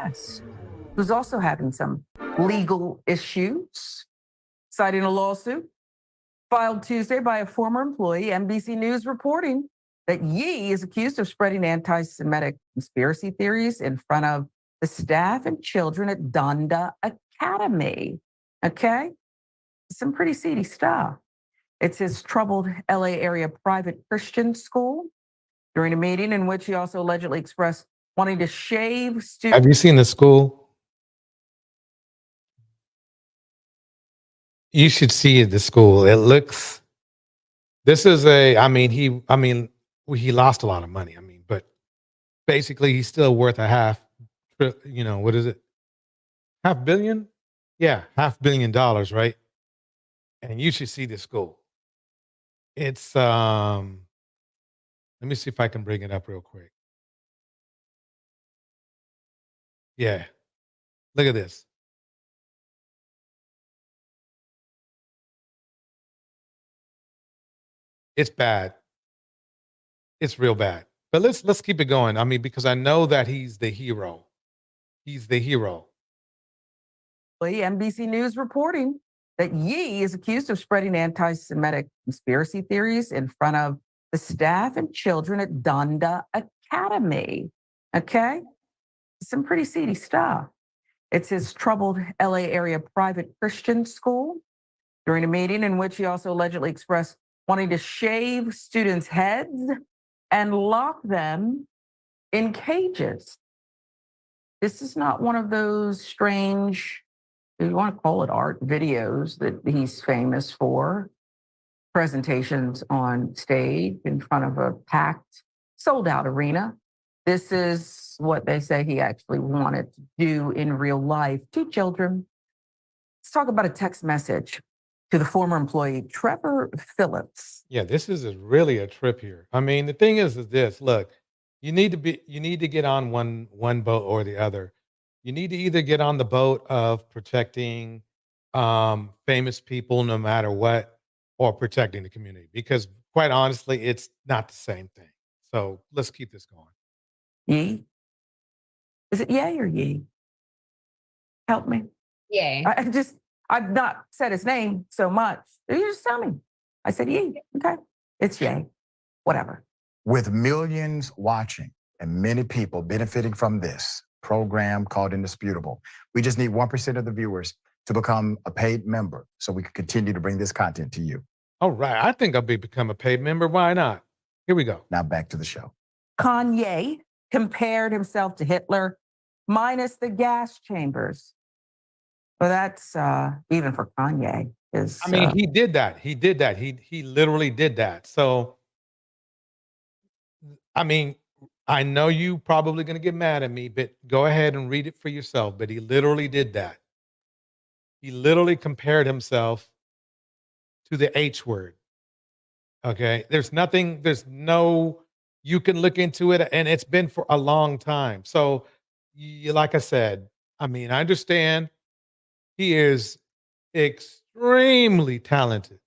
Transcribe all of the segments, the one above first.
West, who's also having some legal issues, citing a lawsuit filed Tuesday by a former employee. NBC News reporting that Yee is accused of spreading anti-Semitic conspiracy theories in front of the staff and children at Donda Academy. Okay? Some pretty seedy stuff. It's his troubled LA area private Christian school. During a meeting in which he also allegedly expressed wanting to shave students. Have you seen the school? You should see the school. It looks. This is he lost a lot of money. But basically, he's still worth a half. What is it? $500 million? Yeah, $500 million, right? And you should see this school. It's let me see if I can bring it up real quick. Yeah. Look at this. It's bad. It's real bad. But let's keep it going. Because I know that he's the hero. He's the hero. NBC News reporting that Yee is accused of spreading anti-Semitic conspiracy theories in front of the staff and children at Donda Academy. Okay? Some pretty seedy stuff. It's his troubled LA area private Christian school. During a meeting in which he also allegedly expressed wanting to shave students' heads and lock them in cages. This is not one of those strange, you want to call it art, videos that he's famous for. Presentations on stage in front of a packed, sold-out arena. This is what they say he actually wanted to do in real life to children. Let's talk about a text message to the former employee, Trevor Phillips. Yeah, this is really a trip here. The thing is this. Look, you need to get on one boat or the other. You need to either get on the boat of protecting famous people no matter what, or protecting the community. Because quite honestly, it's not the same thing. So let's keep this going. Yee? Is it yay or yee? Help me. Yay. I've not said his name so much. You just tell me. I said yee. Okay. It's yay. Whatever. With millions watching and many people benefiting from this program called Indisputable, we just need 1% of the viewers to become a paid member so we can continue to bring this content to you. All right. I think I'll become a paid member. Why not? Here we go. Now back to the show. Kanye compared himself to Hitler minus the gas chambers. Well, that's even for Kanye. He did that. He did that. He literally did that. So, I know you probably going to get mad at me, but go ahead and read it for yourself. But he literally did that. He literally compared himself to the H word. Okay. You can look into it, and it's been for a long time. So, like I said, I understand he is extremely talented,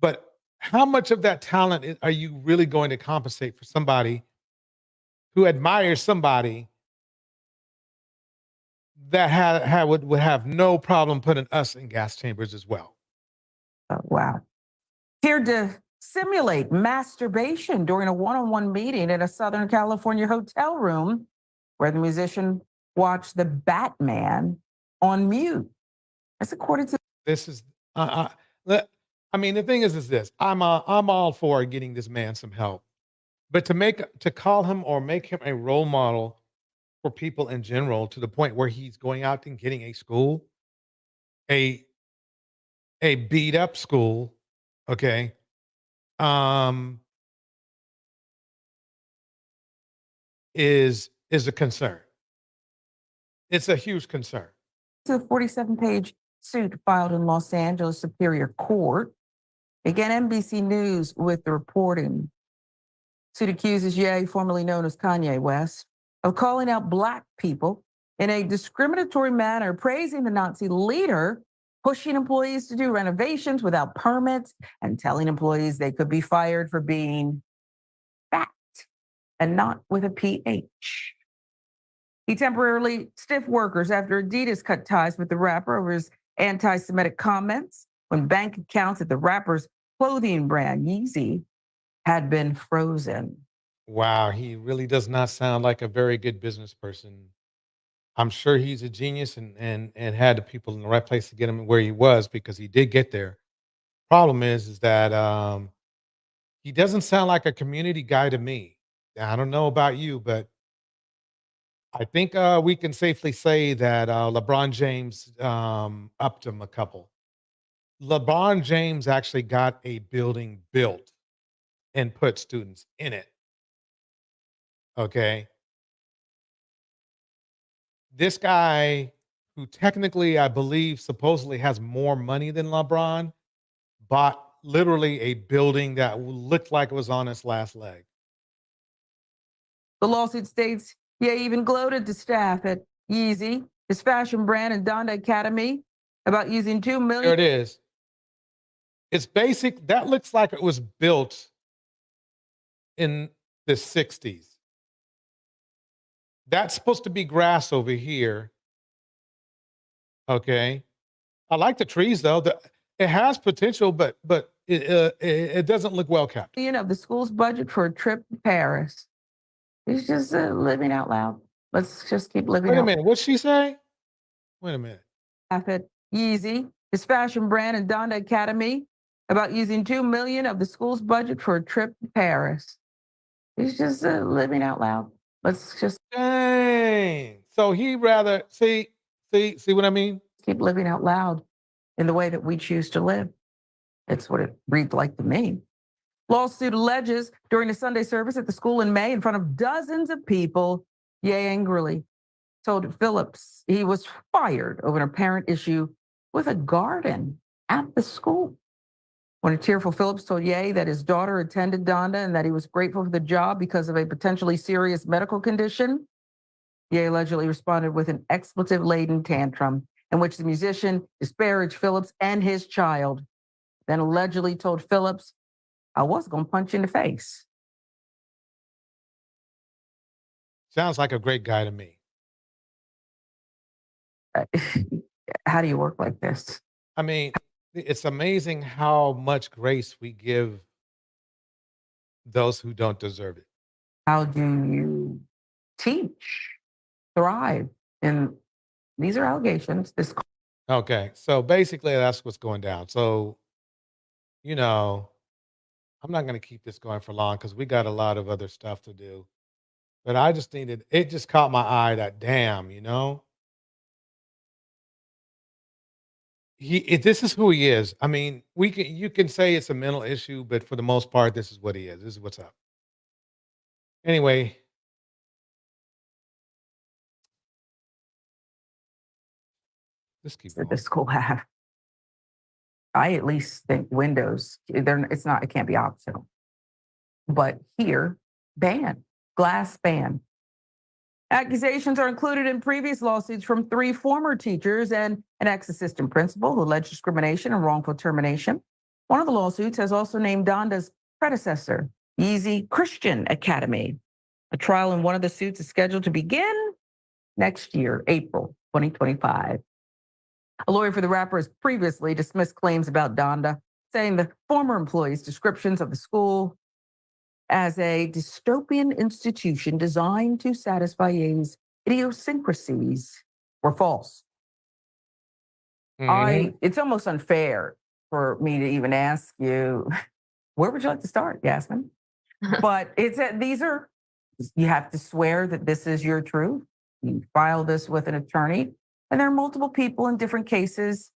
but how much of that talent are you really going to compensate for somebody who admires somebody that would have no problem putting us in gas chambers as well? Oh, wow. Here to simulate masturbation during a one-on-one meeting in a Southern California hotel room where the musician watched the Batman on mute. That's according to. This is, the thing is this. I'm all for getting this man some help, but to call him or make him a role model for people in general to the point where he's going out and getting a school, a beat up school, okay, is a concern. It's a huge concern. The 47-page suit filed in Los Angeles Superior Court. Again, NBC News with the reporting. Suit accuses Ye, formerly known as Kanye West, of calling out Black people in a discriminatory manner, praising the Nazi leader, pushing employees to do renovations without permits, and telling employees they could be fired for being fat and not with a PH. He temporarily stiffed workers after Adidas cut ties with the rapper over his anti-Semitic comments when bank accounts at the rapper's clothing brand, Yeezy, had been frozen. Wow, he really does not sound like a very good business person. I'm sure he's a genius and had the people in the right place to get him where he was because he did get there. Problem is that he doesn't sound like a community guy to me. I don't know about you, but I think we can safely say that LeBron James upped him a couple. LeBron James actually got a building built and put students in it. Okay. This guy, who technically, I believe, supposedly has more money than LeBron, bought literally a building that looked like it was on its last leg. The lawsuit states Ye even gloated to staff at Yeezy, his fashion brand, and Donda Academy about using $2 There million. it is. It's basic. That looks like it was built in the 60s. That's supposed to be grass over here. Okay. I like the trees though. It has potential, but it doesn't look well kept. Of the school's budget for a trip to Paris. He's just living out loud. Let's just keep living Wait a out minute. What'd she say? Wait a minute. laugh at Yeezy, his fashion brand, and Donda Academy about using $2 million of the school's budget for a trip to Paris. He's just living out loud. Let's just Dang. So he rather see what I mean? keep living out loud in the way that we choose to live. It's what it reads like to me. Lawsuit alleges during a Sunday service at the school in May in front of dozens of people, Ye angrily told Phillips he was fired over an apparent issue with a garden at the school. When a tearful Phillips told Ye that his daughter attended Donda and that he was grateful for the job because of a potentially serious medical condition, Ye allegedly responded with an expletive-laden tantrum in which the musician disparaged Phillips and his child, then allegedly told Phillips, "I was going to punch you in the face." Sounds like a great guy to me. How do you work like this? I mean, it's amazing how much grace we give those who don't deserve it. How do you teach, thrive? And these are allegations. Okay. So basically that's what's going down. So, I'm not going to keep this going for long because we got a lot of other stuff to do. But I just it just caught my eye that damn, this is who he is. I mean, you can say it's a mental issue, but for the most part, this is what he is. This is what's up. Anyway, let's keep that going. the school have. I at least think windows, it can't be optional. But here, glass ban. Accusations are included in previous lawsuits from 3 former teachers and an ex-assistant principal who alleged discrimination and wrongful termination. One of the lawsuits has also named Donda's predecessor, Yeezy Christian Academy. A trial in one of the suits is scheduled to begin next year, April 2025. A lawyer for the rapper has previously dismissed claims about Donda, saying the former employee's descriptions of the school as a dystopian institution designed to satisfy Ye's idiosyncrasies were false. It's almost unfair for me to even ask you, where would you like to start, Yasmin? But you have to swear that this is your truth. You file this with an attorney, and there are multiple people in different cases.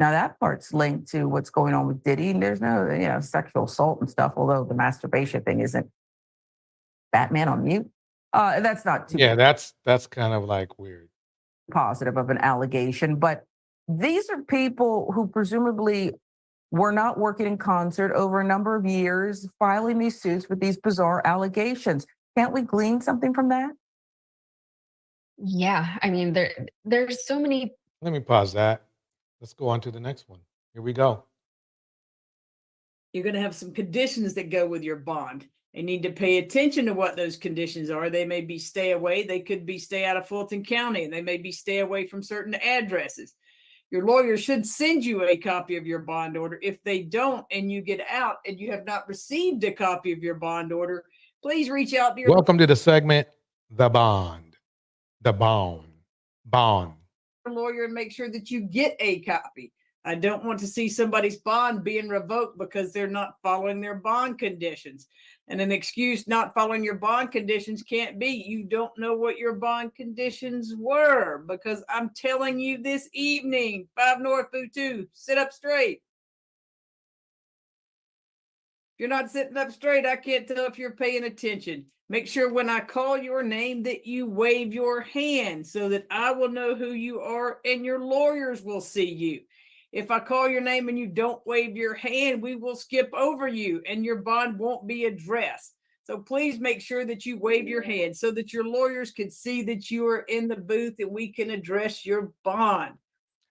Now that part's linked to what's going on with Diddy, and there's no, sexual assault and stuff. Although the masturbation thing isn't Batman on mute. That's not too that's kind of like weird. positive of an allegation, but these are people who presumably were not working in concert over a number of years, filing these suits with these bizarre allegations. Can't we glean something from that? Yeah, I mean, there's so many. Let me pause that. Let's go on to the next one. Here we go. You're going to have some conditions that go with your bond. They need to pay attention to what those conditions are. They may be stay away. They could be stay out of Fulton County, and they may be stay away from certain addresses. Your lawyer should send you a copy of your bond order. If they don't, and you get out and you have not received a copy of your bond order, please reach out to your Welcome to the segment, The Bond. The BAWN. BAWN. lawyer and make sure that you get a copy. I don't want to see somebody's bond being revoked because they're not following their bond conditions. And an excuse not following your bond conditions can't be you don't know what your bond conditions were, because I'm telling you this evening, 5 North Boo 2, sit up straight. If you're not sitting up straight, I can't tell if you're paying attention. Make sure when I call your name that you wave your hand so that I will know who you are and your lawyers will see you. If I call your name and you don't wave your hand, we will skip over you and your bond won't be addressed. So please make sure that you wave your hand so that your lawyers can see that you are in the booth and we can address your bond.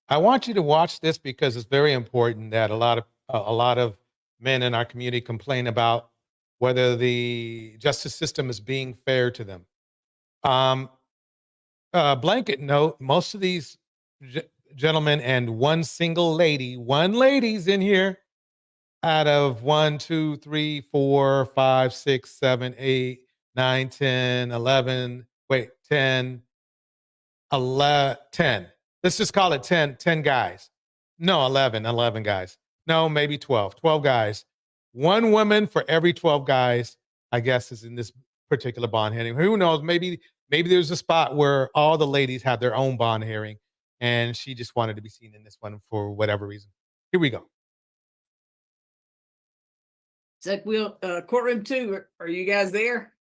I want you to watch this because it's very important that a lot of men in our community complain about whether the justice system is being fair to them. Blanket note, most of these gentlemen and one lady's in here out of 1, 2, 3, 4, 5, 6, 7, 8, 9, 10, 11, 10, 11, 10. Let's just call it 10 guys. No, 11 guys. No, maybe 12 guys. One woman for every 12 guys, I guess, is in this particular bond hearing. Who knows? Maybe there's a spot where all the ladies have their own bond hearing and she just wanted to be seen in this one for whatever reason. Here we go. Courtroom 2, are you guys there?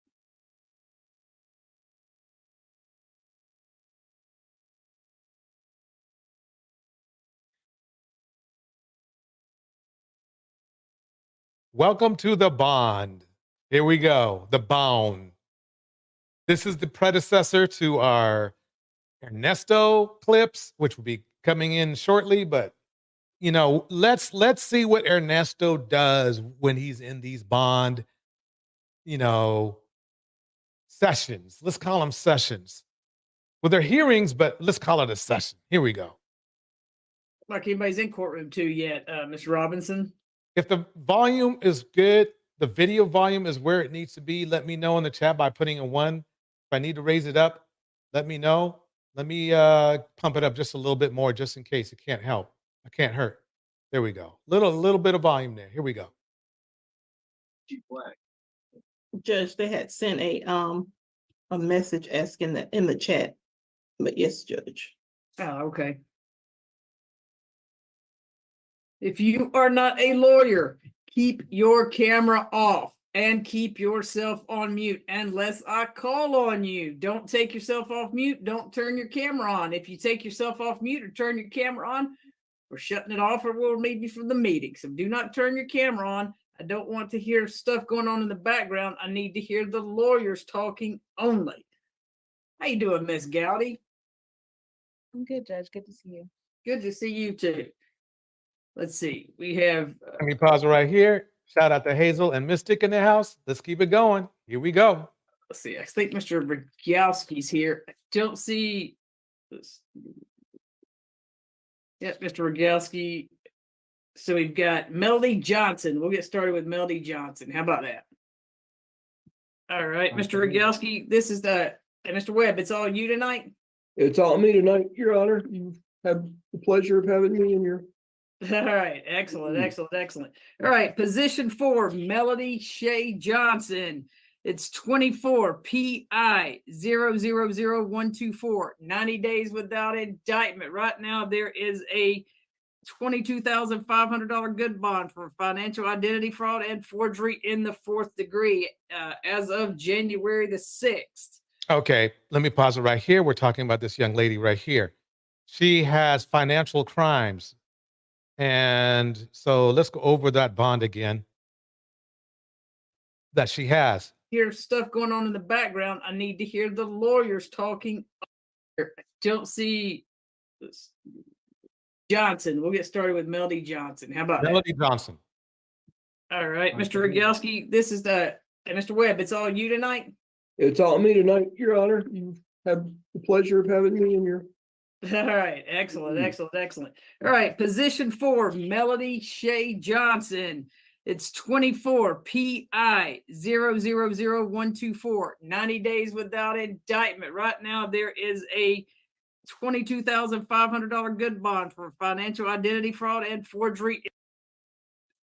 Welcome to the bond. Here we go. The BAWN. This is the predecessor to our Ernesto clips, which will be coming in shortly. But you know, let's see what Ernesto does when he's in these bond, sessions. Let's call them sessions. Well, they're hearings, but let's call it a session. Here we go. Like anybody's in courtroom 2 yet, Mr. Robinson? If the volume is good, the video volume is where it needs to be, let me know in the chat by putting a 1. If I need to raise it up, let me know. Let me pump it up just a little bit more just in case. It can't help. It can't hurt. There we go. Little bit of volume there. Here we go. Judge, they had sent a message asking that in the chat. But yes, Judge. Oh, okay. If you are not a lawyer, keep your camera off and keep yourself on mute unless I call on you. Don't take yourself off mute. Don't turn your camera on. If you take yourself off mute or turn your camera on, we're shutting it off or we'll remove you from the meeting. So do not turn your camera on. I don't want to hear stuff going on in the background. I need to hear the lawyers talking only. How you doing, Miss Gowdy? I'm good, Judge. Good to see you. Good to see you too. Let's see. We have Let me pause it right here. Shout out to Hazel and Mystic in the house. Let's keep it going. Here we go. let's see. I think Mr. Rogalski's here. I don't see this. Yep, Mr. Rogalski. So we've got Melody Johnson. We'll get started with Melody Johnson. How about that? All right, Mr. Rogalski, this is Mr. Webb, it's all you tonight? It's all me tonight, Your Honor. You have the pleasure of having me in your. All right, excellent, excellent, excellent. All right, position 4, Melody Shea Johnson. It's 24 PI 000124, 90 days without indictment. Right now, there is a $22,500 good bond for financial identity fraud and forgery in the 4th degree as of January the 6th. Okay, let me pause it right here. We're talking about this young lady right here. She has financial crimes. And so let's go over that bond again that she has. Here's stuff going on in the background. I need to hear the lawyers talking. I don't see this. Johnson. We'll get started with Melody Johnson. How about Melody Johnson. that? All right, Mr. Rogalski, this is And Mr. Webb, it's all you tonight? It's all me tonight, Your Honor. You have the pleasure of having me in your. All right, excellent, excellent, excellent. All right, position 4, Melody Shea Johnson. It's 24 PI 000124, 90 days without indictment. Right now, there is a $22,500 good bond for financial identity fraud and forgery.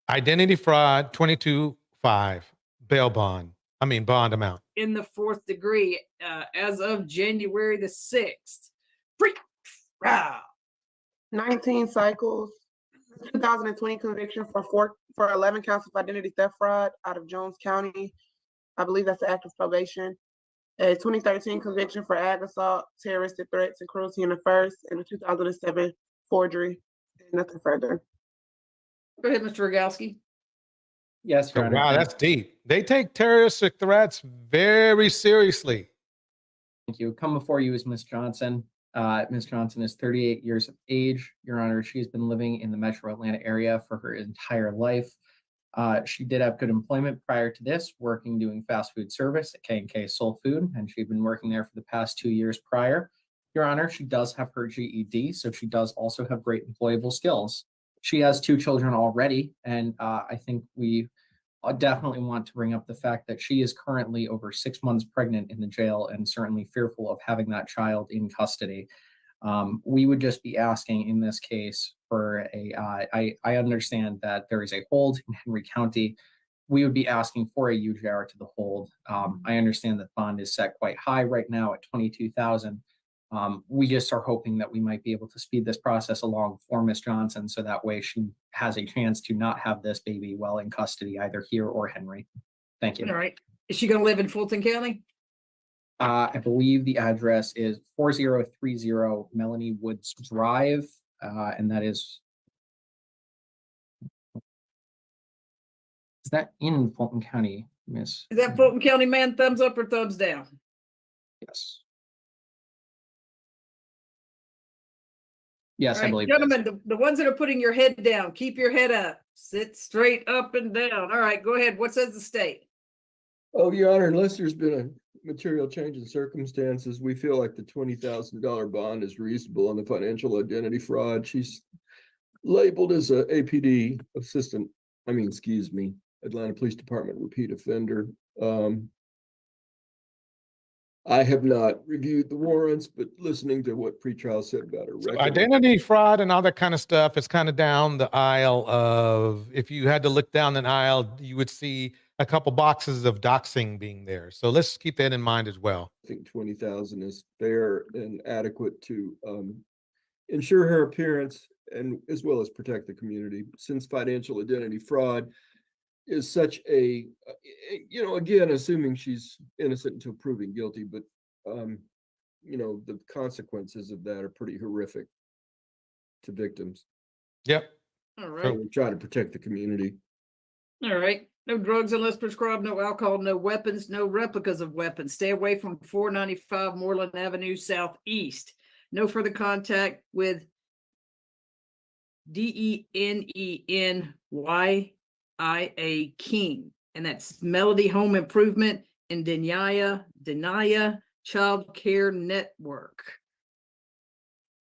Identity fraud, 22.5 bail bond. I mean, bond amount. In the 4th degree, as of January the 6th. Freak. Rah. 19 cycles, 2020 conviction for 11 counts of identity theft fraud out of Jones County. I believe that's the active probation. A 2013 conviction for ag assault, terroristic threats, and cruelty in the first, and a 2007 forgery. Nothing further. Go ahead, Mr. Rogowski. Yes, Your Oh, Honor. wow, Thank- that's deep. They take terroristic threats very seriously. Thank you. Come before you is Ms. Johnson. Ms. Johnson is 38 years of age. Your Honor, she has been living in the metro Atlanta area for her entire life. She did have good employment prior to this, working doing fast food service at K&K Soul Food, and she'd been working there for the past 2 years prior. Your Honor, she does have her GED, so she does also have great employable skills. She has 2 children already, and I think we definitely want to bring up the fact that she is currently over 6 months pregnant in the jail and certainly fearful of having that child in custody. We would just be asking in this case for I understand that there is a hold in Henry County. We would be asking for a UJR to the hold. I understand that bond is set quite high right now at 22,000. We just are hoping that we might be able to speed this process along for Ms. Johnson, so that way she has a chance to not have this baby while in custody, either here or Henry. Thank you. All right. Is she going to live in Fulton County? I believe the address is 4030 Melanie Woods Drive, and that is that in Fulton County, Miss? Is that Fulton County, man? Thumbs up or thumbs down? Yes. Yes, All I right, believe it is. gentlemen, the ones that are putting your head down, keep your head up. Sit straight up and down. All right, go ahead. What says the state? Oh, Your Honor, unless there's been a material change in circumstances, we feel like the $20,000 bond is reasonable on the financial identity fraud. She's labeled as a APD assistant, Atlanta Police Department repeat offender. I have not reviewed the warrants, but listening to what pretrial said about her record. Identity fraud and all that kind of stuff is kind of down the aisle of, if you had to look down an aisle, you would see a couple boxes of doxing being there. So let's keep that in mind as well. I think 20,000 is fair and adequate to ensure her appearance and as well as protect the community, since financial identity fraud is such a, again, assuming she's innocent until proven guilty, but the consequences of that are pretty horrific to victims. Yep. All So right. we try to protect the community. All right. No drugs unless prescribed, no alcohol, no weapons, no replicas of weapons. Stay away from 495 Moreland Avenue Southeast. No further contact with DENENYIA King. And that's Melody Home Improvement and Denia Child Care Network.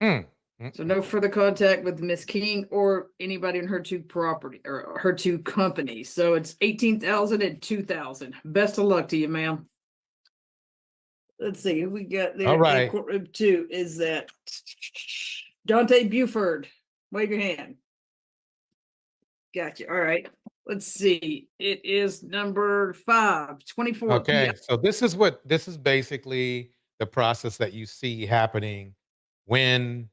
So no further contact with Miss King or anybody in her 2 property or her 2 companies. So it's 18,000 and 2,000. Best of luck to you, ma'am. Let's see who we got there. All right. In courtroom 2 is that Dante Buford. Wave your hand. Gotcha. All right. Let's see. It is number 5, 24. Okay. So this is basically the process that you see happening when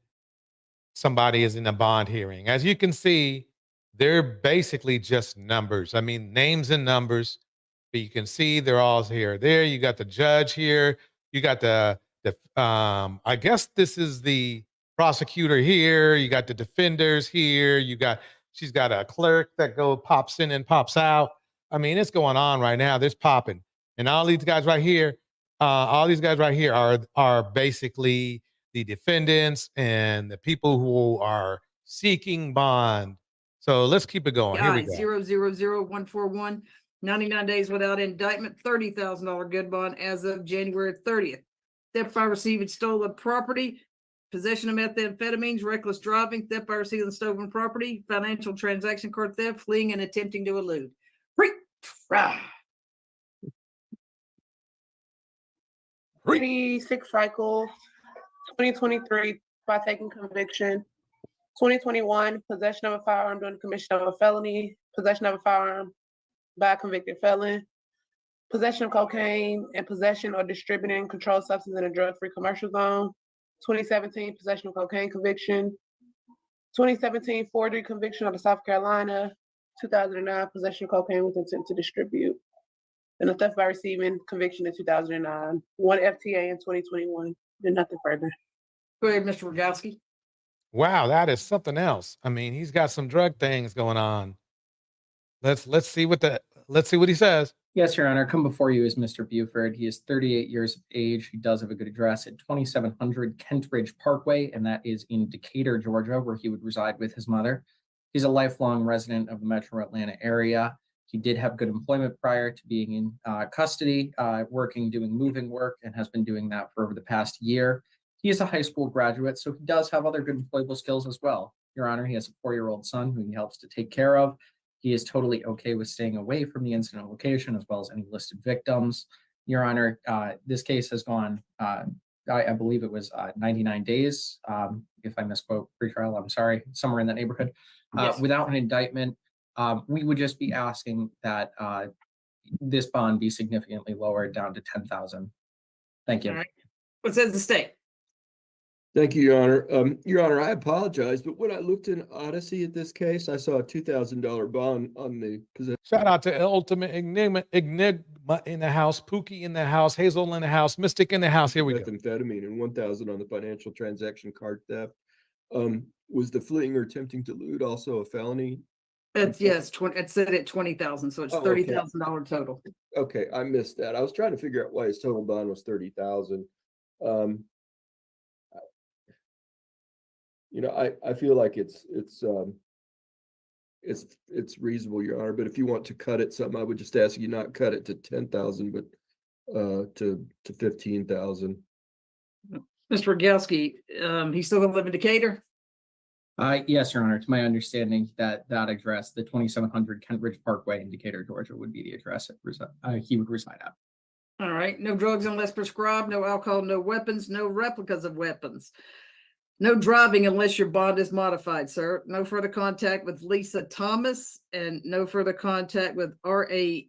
somebody is in a bond hearing. As you can see, they're basically just numbers. I mean, names and numbers, but you can see they're all here. There, you got the judge here. You got the I guess this is the prosecutor here. You got the defenders here. She's got a clerk that pops in and pops out. I mean, it's going on right now. There's popping. And all these guys right here, are basically the defendants and the people who are seeking bond. So let's keep it going. Here we go. 000141. 99 days without indictment, $30,000 good bond as of January 30th. Theft by receiving stolen property, possession of methamphetamines, reckless driving, theft by receiving stolen property, financial transaction card theft, fleeing and attempting to elude. Rah. 36 cycles, 2023 by taking conviction, 2021 possession of a firearm during the commission of a felony, possession of a firearm by a convicted felon, possession of cocaine, and possession or distributing controlled substance in a drug-free commercial zone, 2017 possession of cocaine conviction, 2017 forgery conviction of the South Carolina, 2009 possession of cocaine with intent to distribute, and a theft by receiving conviction in 2009, one FTA in 2021, and nothing further. Go ahead, Mr. Rogowski. Wow, that is something else. I mean, he's got some drug things going on. Let's see what he says. Yes, Your Honor. Come before you is Mr. Buford. He is 38 years of age. He does have a good address at 2700 Kentridge Parkway, and that is in Decatur, Georgia, where he would reside with his mother. He's a lifelong resident of the metro Atlanta area. He did have good employment prior to being in custody, doing moving work, and has been doing that for over the past year. He is a high school graduate, so he does have other good employable skills as well. Your Honor, he has a 4-year-old son who he helps to take care of. He is totally okay with staying away from the incident location as well as any listed victims. Your Honor, this case has gone, I believe it was 99 days. If I misquote pretrial, I'm sorry, somewhere in that neighborhood. Yes. Without an indictment, we would just be asking that this bond be significantly lowered down to $10,000. Thank you. All right. What says the state? Thank you, Your Honor. Your Honor, I apologize, but when I looked in Odyssey at this case, I saw a $2,000 bond on the possession. Shout out to Ultimate Enigma in the house, Pookie in the house, Hazel in the house, Mystic in the house. Here we go. Methamphetamine and 1,000 on the financial transaction card theft. Was the fleeing or attempting to elude also a felony? It's yes, it's set at 20,000, so it's Oh, okay. $30,000 total. Okay, I missed that. I was trying to figure out why his total bond was 30,000. You know, I feel like it's reasonable, Your Honor. But if you want to cut it, something I would just ask you not cut it to 10,000, but to 15,000. Mr. Rogowski, he's still gonna live in Decatur? Yes, Your Honor. It's my understanding that address, the 2700 Kentridge Parkway in Decatur, Georgia, would be the address that he would reside at. All right. No drugs unless prescribed, no alcohol, no weapons, no replicas of weapons. No driving unless your bond is modified, sir. No further contact with Lisa Thomas and no further contact with RAMMIA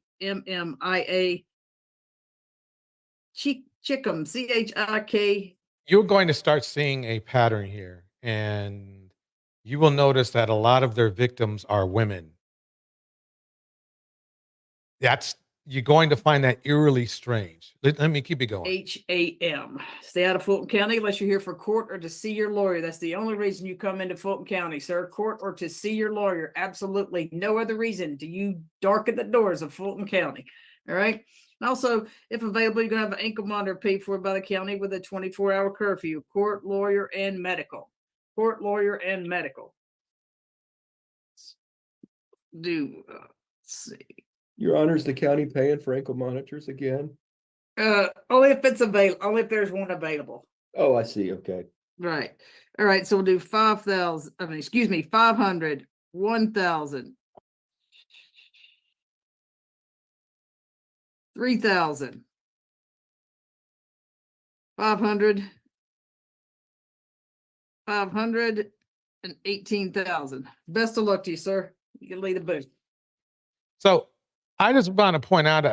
Chickum, CHIK. You're going to start seeing a pattern here, and you will notice that a lot of their victims are women. You're going to find that eerily strange. Let me keep it going. HAM. Stay out of Fulton County unless you're here for court or to see your lawyer. That's the only reason you come into Fulton County, sir. Court or to see your lawyer. Absolutely no other reason do you darken the doors of Fulton County. All right. And also, if available, you're going to have an ankle monitor paid for by the county with a 24-hour curfew. Court, lawyer, and medical. Court, lawyer, and medical. Let's see. Your Honor, is the county paying for ankle monitors again? Only if it's available, only if there's one available. Oh, I see. Okay. Right. All right. So we'll do 5,000. 500, 1,000, 3,000, 500, 500, and 18,000. Best of luck to you, sir. You can lead the booth. So I just want to point out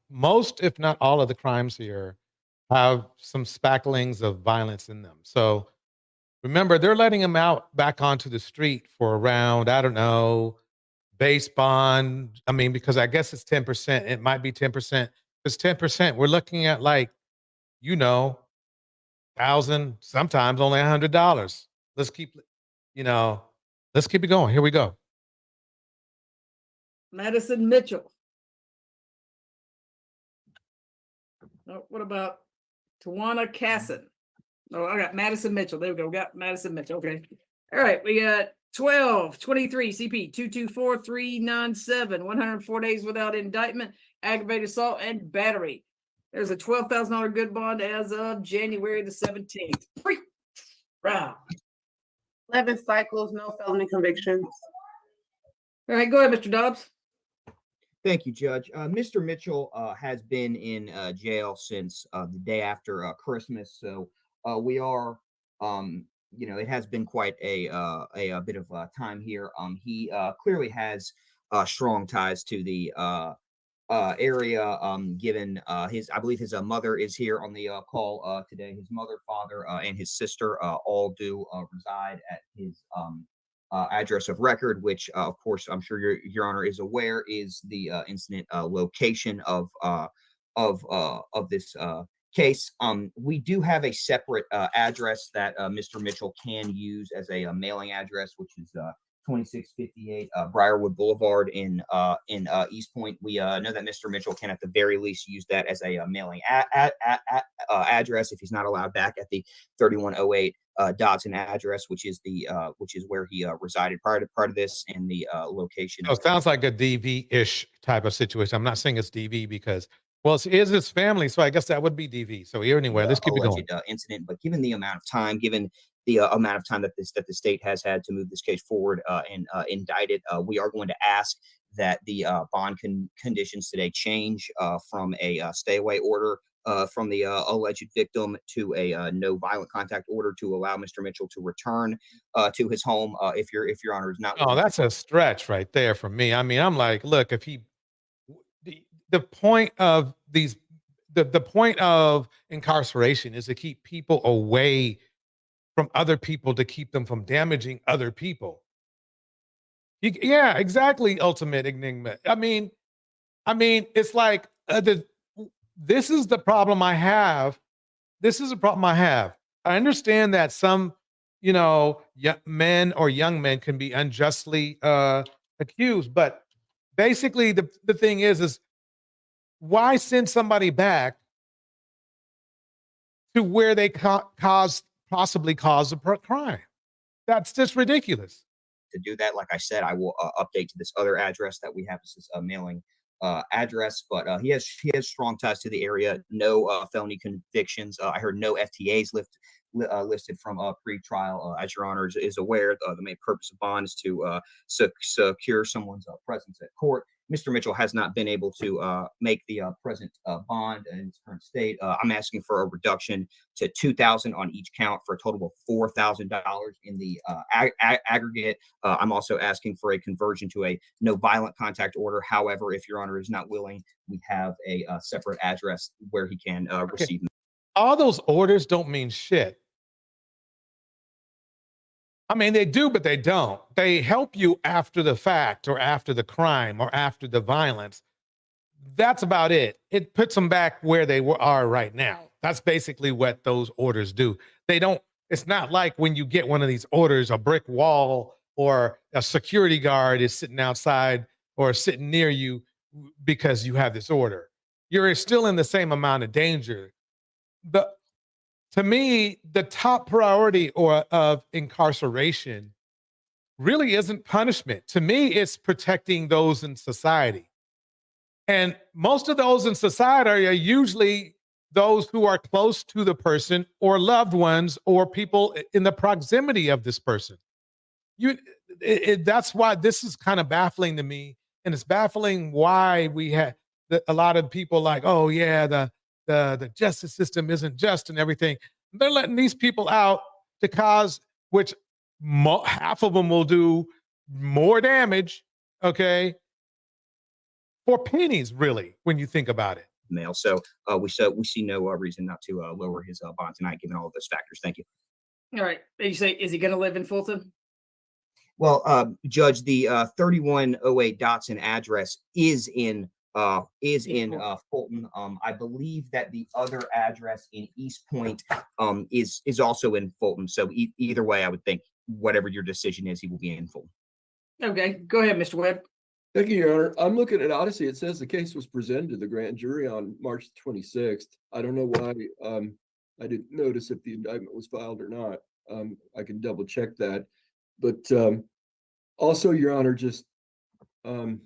most, if not all of the crimes here have some spacklings of violence in them. So remember, they're letting them out back onto the street for around, I don't know, base bond. I mean, because I guess it's 10%. It might be 10%. It's 10%. We're looking at $1,000, sometimes only $100. Let's keep it going. Here we go. Madison Mitchell. Oh, what about Tawana Casson? Oh, I got Madison Mitchell. There we go. We got Madison Mitchell. Okay. All right. We got 1223 CP 224397, 104 days without indictment, aggravated assault and battery. There's a $12,000 good bond as of January the 17th. Wow. 11 cycles, no felony convictions. All right, go ahead, Mr. Dobbs. Thank you, Judge. Mr. Mitchell has been in jail since the day after Christmas, so we are, it has been quite a bit of time here. He clearly has strong ties to the area, given I believe his mother is here on the call today. His mother, father, and his sister all do reside at his address of record, which of course I'm sure your honor is aware is the incident location of this case. We do have a separate address that Mr. Mitchell can use as a mailing address, which is 2658 Briarwood Boulevard in East Point. We know that Mr. Mitchell can at the very least use that as a mailing address if he's not allowed back at the 3108 Dodson address, which is where he resided prior to this, and the location. So it sounds like a DV-ish type of situation. I'm not saying it's DV because, well, it is his family, so I guess that would be DV. So anyway, let's keep it going. Incident, but given the amount of time, given the amount of time that the state has had to move this case forward and indict it, we are going to ask that the bond conditions today change from a stay away order from the alleged victim to a no violent contact order to allow Mr. Mitchell to return to his home if your honor is not. Oh, that's a stretch right there for me. I mean, I'm like, look, if he, the point of these, the point of incarceration is to keep people away from other people, to keep them from damaging other people. Yeah, exactly. Ultimate enigma. I mean, it's like this is the problem I have. This is a problem I have. I understand that some, men or young men can be unjustly accused, but basically the thing is why send somebody back to where they possibly cause a crime? That's just ridiculous. To do that, like I said, I will update to this other address that we have. This is a mailing address, but he has strong ties to the area. No felony convictions. I heard no FTAs listed from pre-trial. As your honor is aware, the main purpose of bond is to secure someone's presence at court. Mr. Mitchell has not been able to make the present bond in its current state. I'm asking for a reduction to $2,000 on each count for a total of $4,000 in the aggregate. I'm also asking for a conversion to a no violent contact order. However, if your honor is not willing, we have a separate address where he can receive. All those orders don't mean shit. I mean, they do, but they don't. They help you after the fact or after the crime or after the violence. That's about it. It puts them back where they are right now. That's basically what those orders do. They don't, it's not like when you get one of these orders, a brick wall or a security guard is sitting outside or sitting near you because you have this order. You're still in the same amount of danger. To me, the top priority of incarceration really isn't punishment. To me, it's protecting those in society. And most of those in society are usually those who are close to the person or loved ones or people in the proximity of this person. That's why this is kind of baffling to me. And it's baffling why we have a lot of people like, oh yeah, the justice system isn't just and everything. They're letting these people out to cause, which half of them will do more damage, okay, for pennies, really, when you think about it. Mail. So we see no reason not to lower his bond tonight, given all of those factors. Thank you. All right. You say, is he going to live in Fulton? Well, Judge, the 3108 Dotson address is in Fulton. I believe that the other address in East Point is also in Fulton. So either way, I would think whatever your decision is, he will be in Fulton. Okay, go ahead, Mr. Webb. Thank you, Your Honor. I'm looking at Odyssey. It says the case was presented to the grand jury on March 26th. I don't know why I didn't notice if the indictment was filed or not. I can double check that. But Also, Your Honor, just, I'm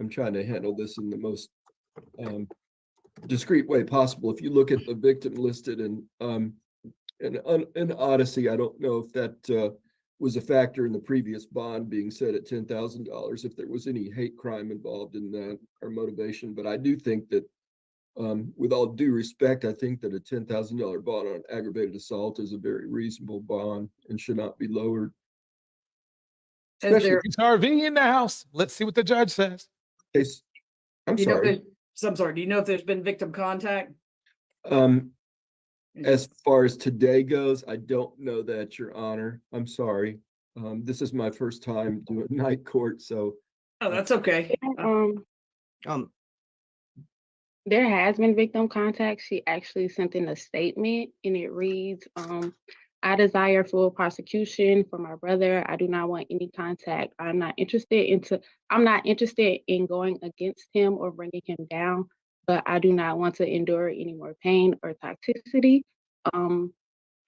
trying to handle this in the most discreet way possible. If you look at the victim listed in Odyssey, I don't know if that was a factor in the previous bond being set at $10,000, if there was any hate crime involved in that or motivation. But I do think that, with all due respect, I think that a $10,000 bond on aggravated assault is a very reasonable bond and should not be lowered. Is Especially there, It's RV in the house. Let's see what the judge says. case, I'm do you know if sorry. I'm sorry, do you know if there's been victim contact? As far as today goes, I don't know that, Your Honor. I'm sorry. This is my first time doing night court, so Oh, that's okay. Um, There has been victim contact. She actually sent in a statement and it reads, I desire full prosecution for my brother. I do not want any contact. I'm not interested in going against him or bringing him down, but I do not want to endure any more pain or toxicity.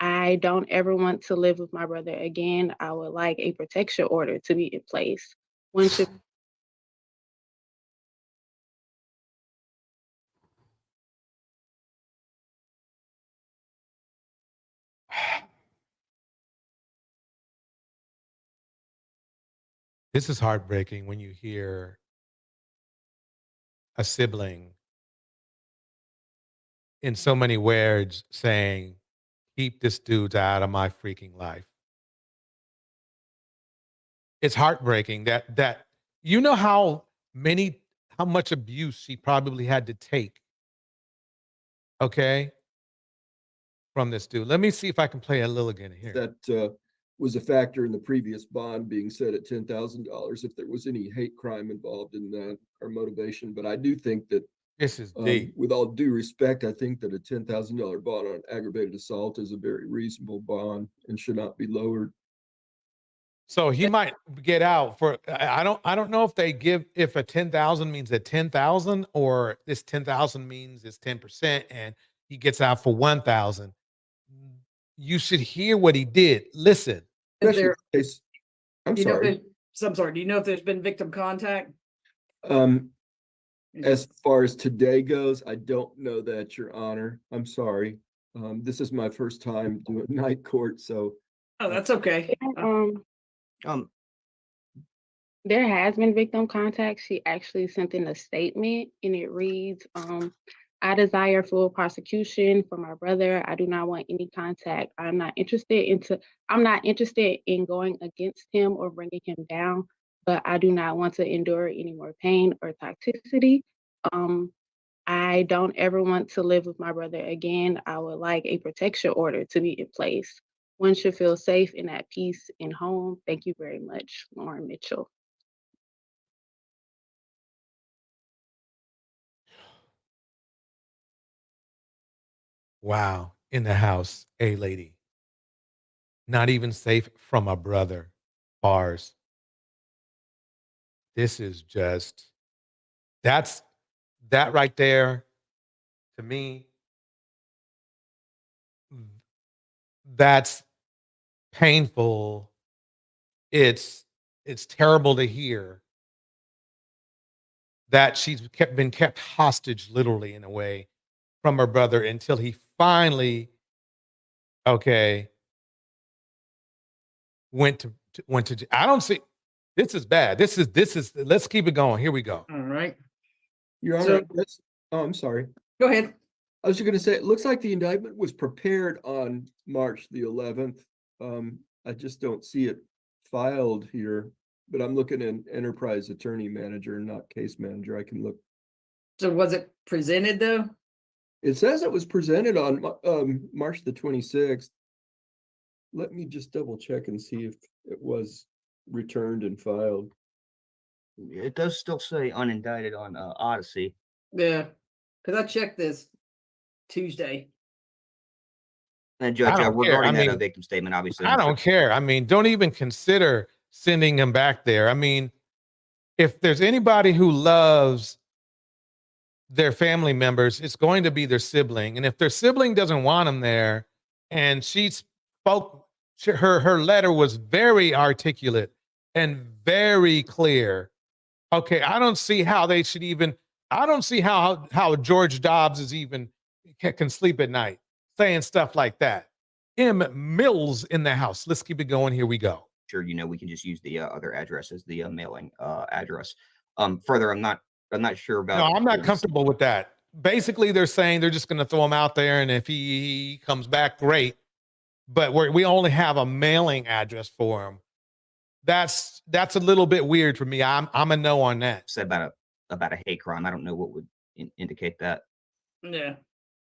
I don't ever want to live with my brother again. I would like a protection order to be in place. One should This is heartbreaking when you hear a sibling in so many words saying, keep this dude out of my freaking life. It's heartbreaking that you know how much abuse she probably had to take, okay, from this dude. Let me see if I can play a little again here. that was a factor in the previous bond being set at $10,000, if there was any hate crime involved in that or motivation. But I do think that, This is deep. with all due respect, I think that a $10,000 bond on aggravated assault is a very reasonable bond and should not be lowered. So he might get out for I don't know if they give if a 10,000 means a 10,000 or this 10,000 means it's 10% and he gets out for 1,000. You should hear what he did. Listen. Is Especially there, case, I'm do you know if sorry. I'm sorry, do you know if there's been victim contact? As far as today goes, I don't know that, Your Honor. I'm sorry. This is my first time doing night court, so Oh, that's okay. um, There has been victim contact. She actually sent in a statement and it reads, I desire full prosecution for my brother. I do not want any contact. I'm not interested in going against him or bringing him down, but I do not want to endure any more pain or toxicity. I don't ever want to live with my brother again. I would like a protection order to be in place. One should feel safe and at peace in home. Thank you very much, Lauren Mitchell. Wow. In the house, a lady. Not even safe from a brother. Bars. This is just that right there to me. That's painful. It's terrible to hear that she's been kept hostage literally in a way from her brother until he finally went to I don't see this is bad. This is let's keep it going. Here we go. All right. Your Honor, So- I'm sorry. Go ahead. I was just gonna say, it looks like the indictment was prepared on March the 11th. I just don't see it filed here, but I'm looking at enterprise attorney manager, not case manager. I can look. So was it presented though? It says it was presented on March the 26th. Let me just double check and see if it was returned and filed. it does still say unindicted on Odyssey. Yeah. Because I checked this Tuesday. And Judge, I don't care. regarding I that mean, victim statement, obviously. I don't care. I mean, don't even consider sending him back there. I mean, if there's anybody who loves their family members, it's going to be their sibling. And if their sibling doesn't want him there, and she her letter was very articulate and very clear. Okay, I don't see how they should even. I don't see how George Dobbs is even can sleep at night saying stuff like that. M. Mills in the house. Let's keep it going. Here we go. Sure, we can just use the other address as the mailing address. Further, I'm not sure No, about. I'm not comfortable with that. Basically, they're saying they're just going to throw him out there, and if he comes back, great. But we only have a mailing address for him. That's a little bit weird for me. I'm a no on that. Said about a hate crime. I don't know what would indicate that. Yeah.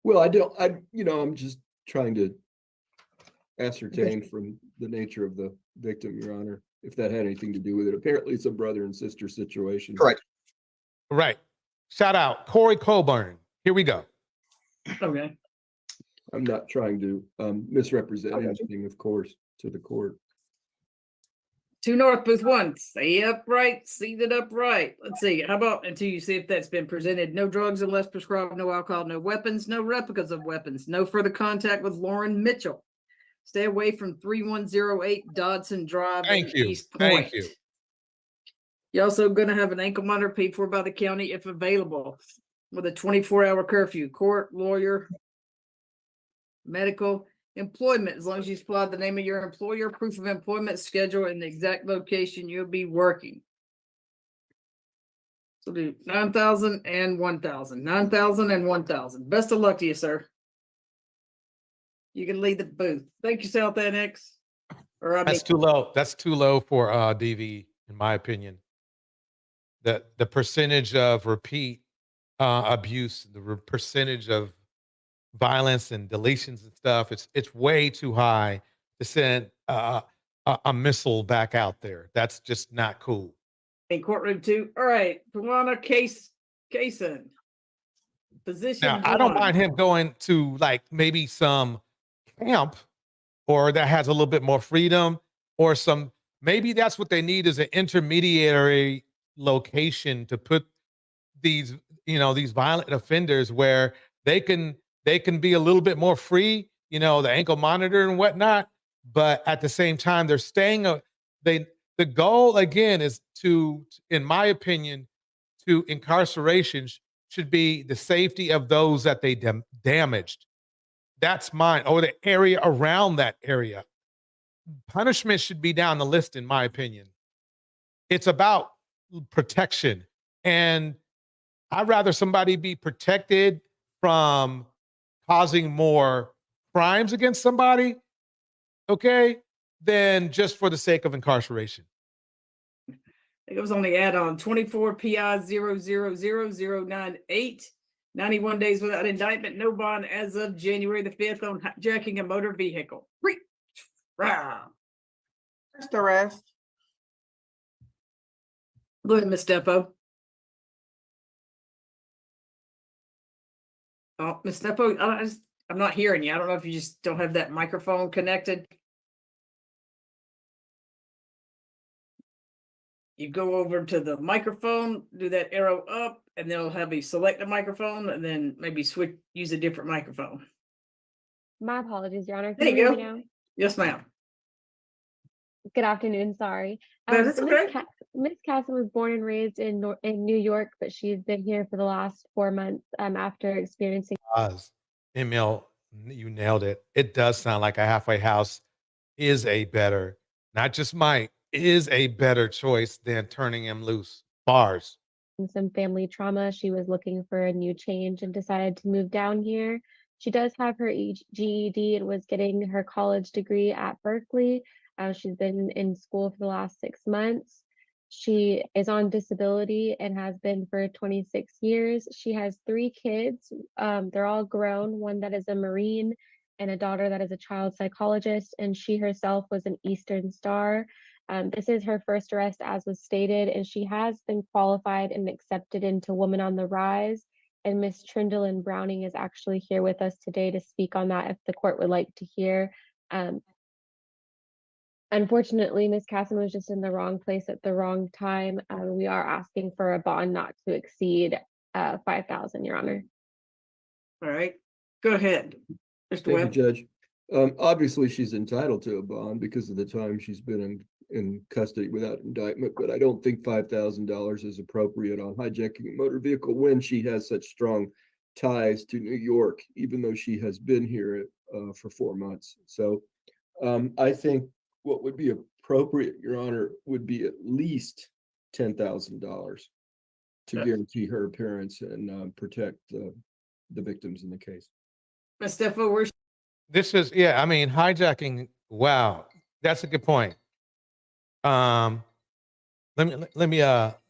Well, I'm just trying to ascertain from the nature of the victim, Your Honor, if that had anything to do with it. Apparently, it's a brother and sister situation. Correct. Right. Shout out Corey Coburn. Here we go. Okay. I'm not trying to misrepresent anything, of course, to the court. 2 North Booth 1, stay upright, seated upright. Let's see, how about until you see if that's been presented, no drugs unless prescribed, no alcohol, no weapons, no replicas of weapons, no further contact with Lauren Mitchell. Stay away from 3108 Dodson Drive Thank in you. East Point. Thank you. You're also gonna have an ankle monitor paid for by the county if available, with a 24-hour curfew, court, lawyer, medical, employment, as long as you supply the name of your employer, proof of employment schedule, and the exact location you'll be working. So do 9,000 and 1,000, 9,000 and 1,000. Best of luck to you, sir. You can lead the booth. Thank you, South Annex. That's too low. That's too low for DV, in my opinion. The percentage of repeat abuse, the percentage of violence and deletions and stuff, it's way too high to send a missile back out there. That's just not cool. In courtroom 2. All right, Tawana Kaysen. Position Now, I don't 1. mind him going to like maybe some camp or that has a little bit more freedom or maybe that's what they need is an intermediary location to put these violent offenders where they can be a little bit more free, the ankle monitor and whatnot, but at the same time they're staying the goal again is to, in my opinion, to incarceration should be the safety of those that they damaged. That's mine, or the area around that area. Punishment should be down the list, in my opinion. It's about protection. And I'd rather somebody be protected from causing more crimes against somebody, okay, than just for the sake of incarceration. I think it was on the add-on 24 PI 000098. 91 days without indictment, no bond as of January the 5th on hijacking a motor vehicle. Just arrest. Go ahead, Ms. Stefo. Oh, Ms. Stefo, I'm not hearing you. I don't know if you just don't have that microphone connected. You go over to the microphone, do that arrow up, and they'll have you select a microphone and then maybe use a different microphone. My apologies, Your Honor. There Can you hear go. me now? Yes, ma'am. Good afternoon. Sorry. No, that's okay. Miss Casson was born and raised in New York, but she's been here for the last 4 months after experiencing. Emil, you nailed it. It does sound like a halfway house is a better, not just is a better choice than turning him loose. Bars. Some family trauma. She was looking for a new change and decided to move down here. She does have her GED and was getting her college degree at Berkeley. She's been in school for the last 6 months. She is on disability and has been for 26 years. She has 3 kids. They're all grown, one that is a Marine and a daughter that is a child psychologist, and she herself was an Eastern Star. This is her first arrest, as was stated, and she has been qualified and accepted into Women on the Rise. And Miss Trindle Browning is actually here with us today to speak on that if the court would like to hear. Unfortunately, Ms. Casson was just in the wrong place at the wrong time. We are asking for a bond not to exceed $5,000, Your Honor. All right, go ahead, Mr. Thank you, Webb. Judge. Obviously, she's entitled to a bond because of the time she's been in custody without indictment, but I don't think $5,000 is appropriate on hijacking a motor vehicle when she has such strong ties to New York, even though she has been here for 4 months. So I think what would be appropriate, Your Honor, would be at least $10,000 to guarantee her appearance and protect the victims in the case. Ms. Stefo, where's This is, yeah, I mean, hijacking. Wow. That's a good point. Let me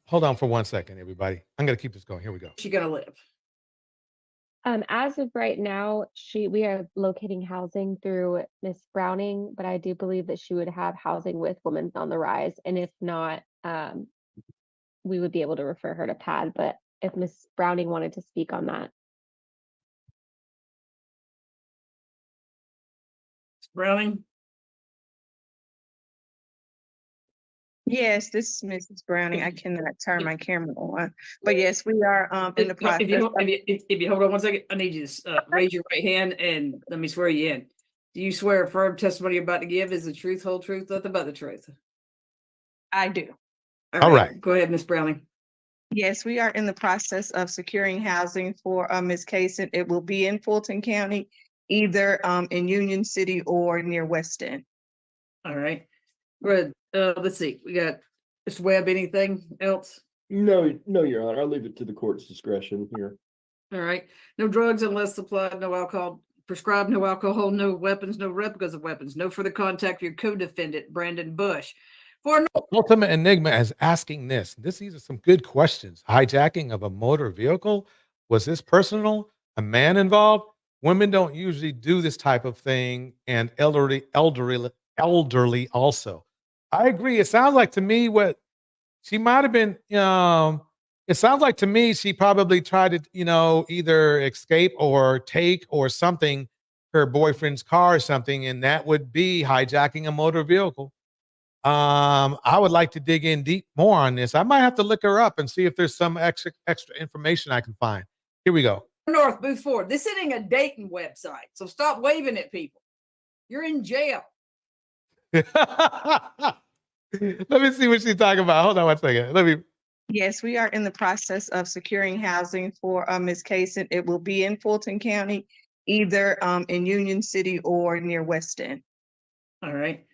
hold on for 1 second, everybody. I'm going to keep this going. Here we go. she gonna live? As of right now, we are locating housing through Miss Browning, but I do believe that she would have housing with Women's on the Rise, and if not, we would be able to refer her to PAD. But if Miss Browning wanted to speak on that. Ms. Browning? Yes, this is Mrs. Browning. I cannot turn my camera on, but yes, we are in the No, process. if you hold on 1 second, I need you to raise your right hand and let me swear you in. Do you swear a firm testimony you're about to give is the truth, whole truth, nothing but the truth? I do. All right. Go ahead, Miss Browning. Yes, we are in the process of securing housing for Ms. Kaysen. It will be in Fulton County, either in Union City or near West End. All right. Good. Let's see. We got Mr. Webb. Anything else? No, Your Honor. I'll leave it to the court's discretion here. All right. No drugs unless supplied, no alcohol, prescribed, no alcohol, no weapons, no replicas of weapons, no further contact with your co-defendant, Brandon Bush. For Ultimate Enigma is asking this. These are some good questions. Hijacking of a motor vehicle. Was this personal? A man involved? Women don't usually do this type of thing, and elderly also. I agree. It sounds like to me what she might have been. It sounds like to me she probably tried to, either escape or take or something her boyfriend's car or something, and that would be hijacking a motor vehicle. I would like to dig in deep more on this. I might have to look her up and see if there's some extra information I can find. Here we go. North, booth 4. This isn't a dating website, so stop waving at people. You're in jail. Let me see what she's talking about. Hold on 1 second. Yes, we are in the process of securing housing for Ms. Kaysen. It will be in Fulton County, either in Union City or near West End. All right.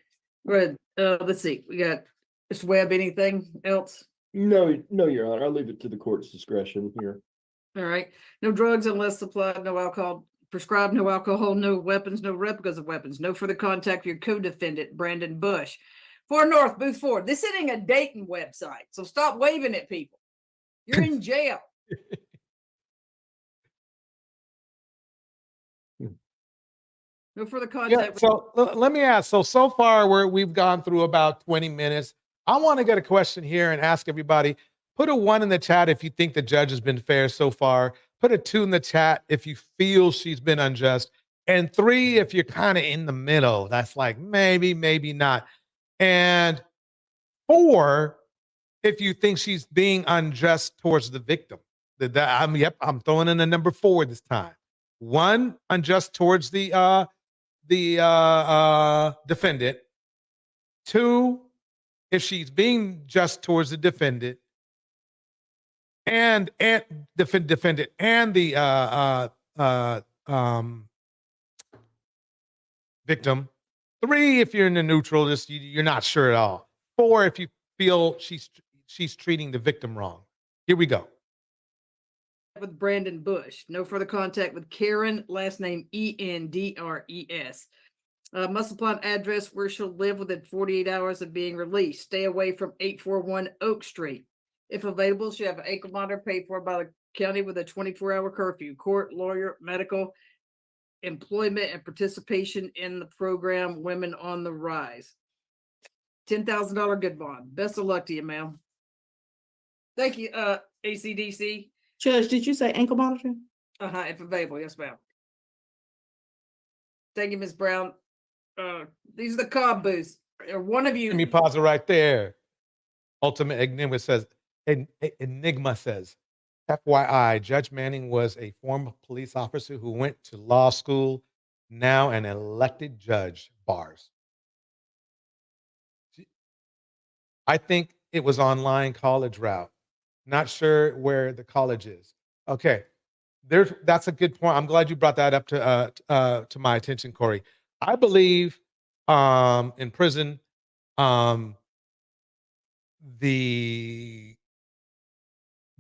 Good. Let's see. We got Mr. Webb. Anything else? No, Your Honor. I'll leave it to the court's discretion here. All right. No drugs unless supplied, no alcohol, prescribed, no alcohol, no weapons, no replicas of weapons, no further contact with your co-defendant, Brandon Bush. For North, booth 4. This isn't a dating website, so stop waving at people. You're in jail. No further contact. So let me ask. So far we've gone through about 20 minutes. I want to get a question here and ask everybody. Put a 1 in the chat if you think the judge has been fair so far. Put a 2 in the chat if you feel she's been unjust. And 3 if you're kind of in the middle. That's like maybe not. And 4 if you think she's being unjust towards the victim. I'm throwing in a number 4 this time. 1, unjust towards the defendant. 2, if she's being just towards the defendant and defendant and the victim. 3, if you're in the neutral, just you're not sure at all. 4, if you feel she's treating the victim wrong. Here we go. With Brandon Bush. No further contact with Karen, last name Endres. Must supply an address where she'll live within 48 hours of being released. Stay away from 841 Oak Street. If available, she'll have an ankle monitor paid for by the county with a 24-hour curfew. Court, lawyer, medical, employment, and participation in the program Women on the Rise. $10,000 good bond. Best of luck to you, ma'am. Thank you, ACDC. Judge, did you say ankle monitoring? If available, yes, ma'am. Thank you, Ms. Brown. These are the Cobb booths. Are one of you? Let me pause it right there. Ultimate Enigma says, FYI, Judge Manning was a former police officer who went to law school. now an elected judge bars. I think it was online college route. Not sure where the college is. Okay, that's a good point. I'm glad you brought that up to my attention, Corey. I believe in prison,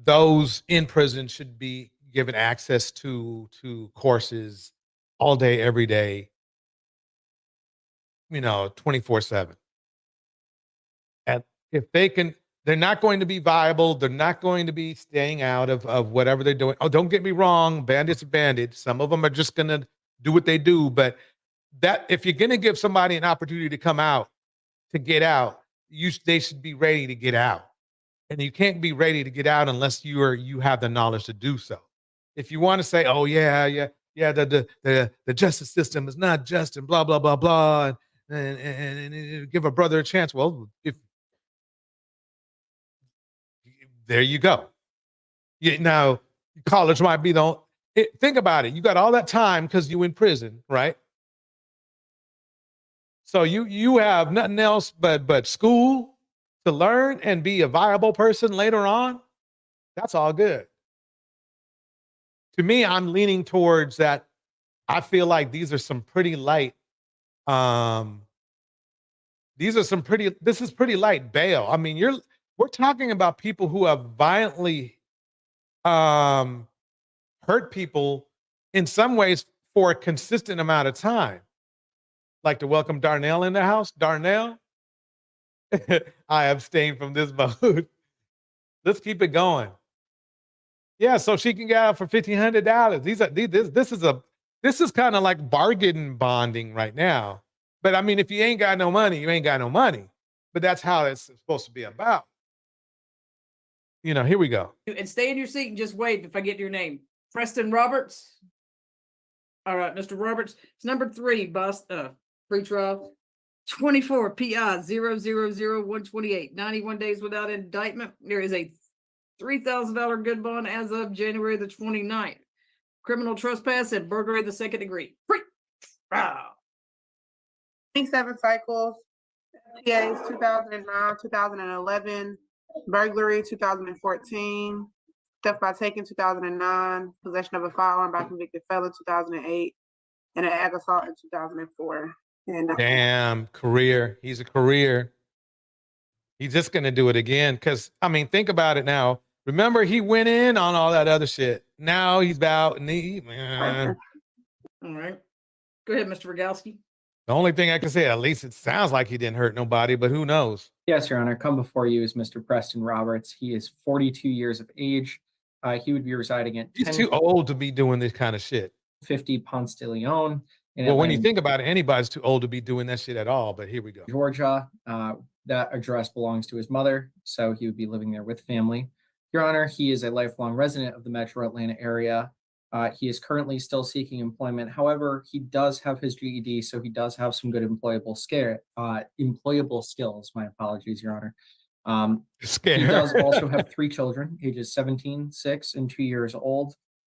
those in prison should be given access to courses all day, every day, 24/7. And if they can, they're not going to be viable. They're not going to be staying out of whatever they're doing. Oh, don't get me wrong. Bandits are bandits. Some of them are just going to do what they do. But that if you're going to give somebody an opportunity to come out, to get out, they should be ready to get out. And you can't be ready to get out unless you have the knowledge to do so. If you want to say, oh yeah, the justice system is not just and blah blah blah blah, and give a brother a chance. Well, if there you go. Now college might be think about it. You got all that time because you in prison, right? So you have nothing else but school to learn and be a viable person later on. That's all good. To me, I'm leaning towards that. I feel like these are some pretty light. This is pretty light bail. I mean, we're talking about people who have violently hurt people in some ways for a consistent amount of time. Like to welcome Darnell in the house. Darnell, I abstain from this vote. Let's keep it going. Yeah, so she can get out for $1,500. This is kind of like bargain bonding right now. But I mean, if you ain't got no money, you ain't got no money. But that's how it's supposed to be about. Here we go. And stay in your seat and just wait if I get your name. Preston Roberts. All right, Mr. Roberts. It's number 3, pretrial. 24 PI 000128. 91 days without indictment. There is a $3,000 good bond as of January the 29th. Criminal trespass and burglary of the 2nd degree. Wow. 27 cycles, PAs 2009, 2011, burglary 2014, theft by taking 2009, possession of a firearm by convicted felon 2008, and an ag assault in 2004. And damn, career. He's a career. He's just gonna do it again. Cause I mean, think about it now. Remember, he went in on all that other shit. Now he's out and man. All right. Go ahead, Mr. Rogowski. The only thing I can say, at least it sounds like he didn't hurt nobody, but who knows? Yes, Your Honor. Come before you is Mr. Preston Roberts. He is 42 years of age. He would be residing at He's too old to be doing this kind of shit. 50 Ponce de Leon. Well, when you think about it, anybody's too old to be doing that shit at all, but here we go. Georgia. That address belongs to his mother, so he would be living there with family. Your Honor, he is a lifelong resident of the Metro Atlanta area. He is currently still seeking employment. However, he does have his GED, so he does have some good employable skills. My apologies, Your Honor. He does also have 3 children, ages 17, 6, and 2 years old.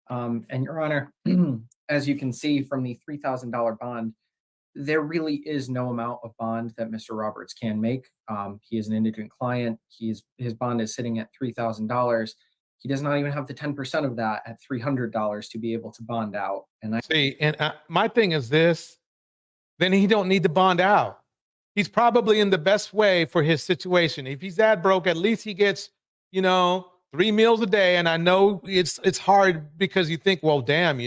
And Your Honor, as you can see from the $3,000 bond, there really is no amount of bond that Mr. Roberts can make. He is an indigent client. His bond is sitting at $3,000. He does not even have the 10% of that at $300 to be able to bond out. And my thing is this, then he don't need to bond out. He's probably in the best way for his situation. If he's that broke, at least he gets, 3 meals a day. And I know it's hard because you think, well, damn,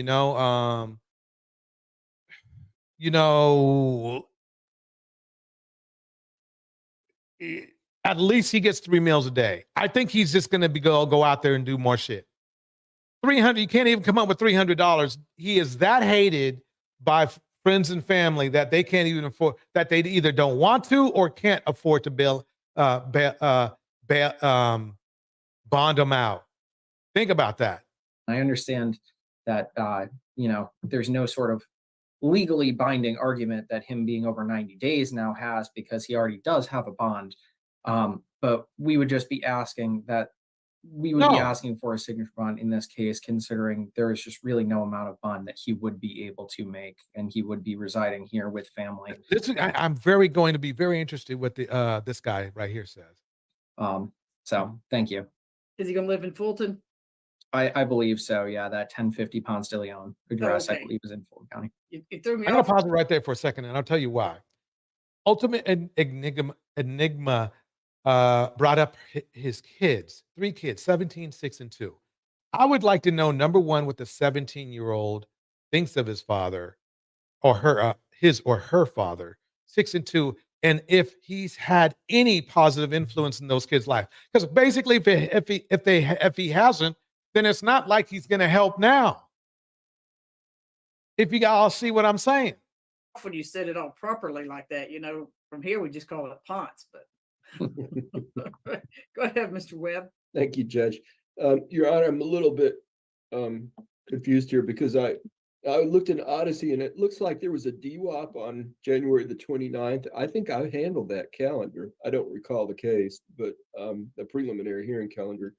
at least he gets 3 meals a day. I think he's just going to go out there and do more shit. 300, you can't even come up with $300. He is that hated by friends and family that they can't even afford, that they either don't want to or can't afford to bond him out. Think about that. I understand that, there's no sort of legally binding argument that him being over 90 days now has, because he already does have a bond. But we would just be asking that we would be No. asking for a signature bond in this case, considering there is just really no amount of bond that he would be able to make, and he would be residing here with family. I'm going to be very interested what the this guy right here says. So thank you. Is he gonna live in Fulton? I believe so. Yeah, that 1050 Ponce de Leon address, I Okay. believe, is in Fulton County. You threw me I'm gonna off. pause it right there for a second, and I'll tell you why. Ultimate Enigma brought up his kids, 3 kids, 17, 6, and 2. I would like to know, number one, what the 17-year-old thinks of his father or her, his or her father, 6 and 2, and if he's had any positive influence in those kids' life. Because basically, if he hasn't, then it's not like he's going to help now. If you all see what I'm saying. When you said it all properly like that, from here we just call it Ponce, but go ahead, Mr. Webb. Thank you, Judge. Your Honor, I'm a little bit confused here because I looked in Odyssey and it looks like there was a DWAP on January the 29th. I think I handled that calendar. I don't recall the case, but the preliminary hearing calendar.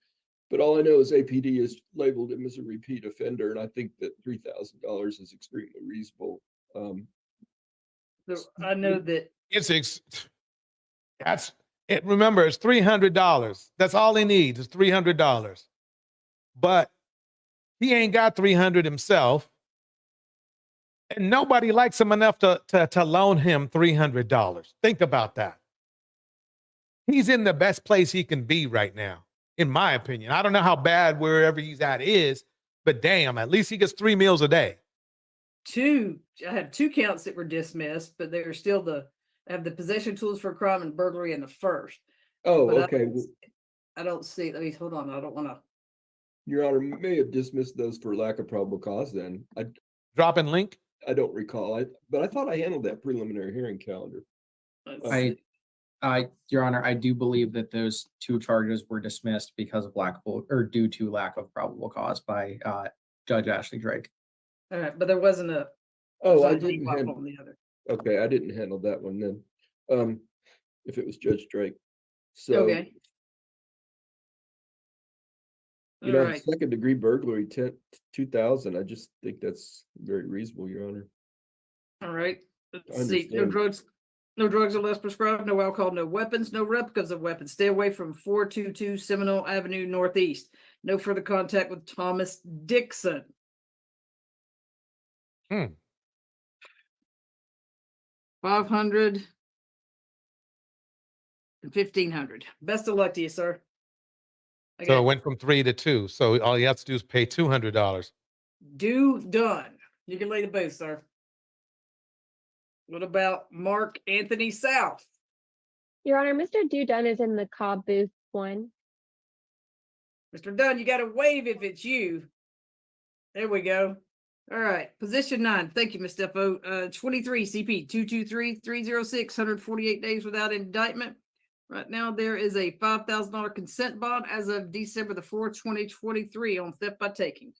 But all I know is APD has labeled him as a repeat offender, and I think that $3,000 is extremely reasonable. So I know that That's it. Remember, it's $300. That's all he needs is $300. But he ain't got 300 himself, and nobody likes him enough to loan him $300. Think about that. He's in the best place he can be right now, in my opinion. I don't know how bad wherever he's at is, but damn, at least he gets 3 meals a day. I had 2 counts that were dismissed, but they are still I have the possession tools for crime and burglary in the first. Oh, But okay. I don't see, let me, hold on, I don't want to. Your Honor may have dismissed those for lack of probable cause then. Dropping link? I don't recall. But I thought I handled that preliminary hearing calendar. Your Honor, I do believe that those 2 charges were dismissed because of due to lack of probable cause by Judge Ashley Drake. All right, but there wasn't a. Oh, I signed didn't DWAP handle. on the other. Okay, I didn't handle that one then. If it was Judge Drake. So, Okay. All right. second degree burglary, 2,000. I just think that's very reasonable, Your Honor. All right. Let's I see. No understand. drugs unless prescribed, no alcohol, no weapons, no replicas of weapons. Stay away from 422 Seminole Avenue Northeast. No further contact with Thomas Dixon. Hmm. 500 and 1,500. Best of luck to you, sir. So it went from 3 to 2. So all you have to do is pay $200. Done. You can lay the booth, sir. What about Mark Anthony South? Your Honor, Mr. Dunn is in the Cobb booth 1. Mr. Dunn, you got to wave if it's you. There we go. All right. Position 9. Thank you, Ms. Defo. 23 CP 223-306, 148 days without indictment. Right now, there is a $5,000 consent bond as of December the 4th, 2023 on theft by taking.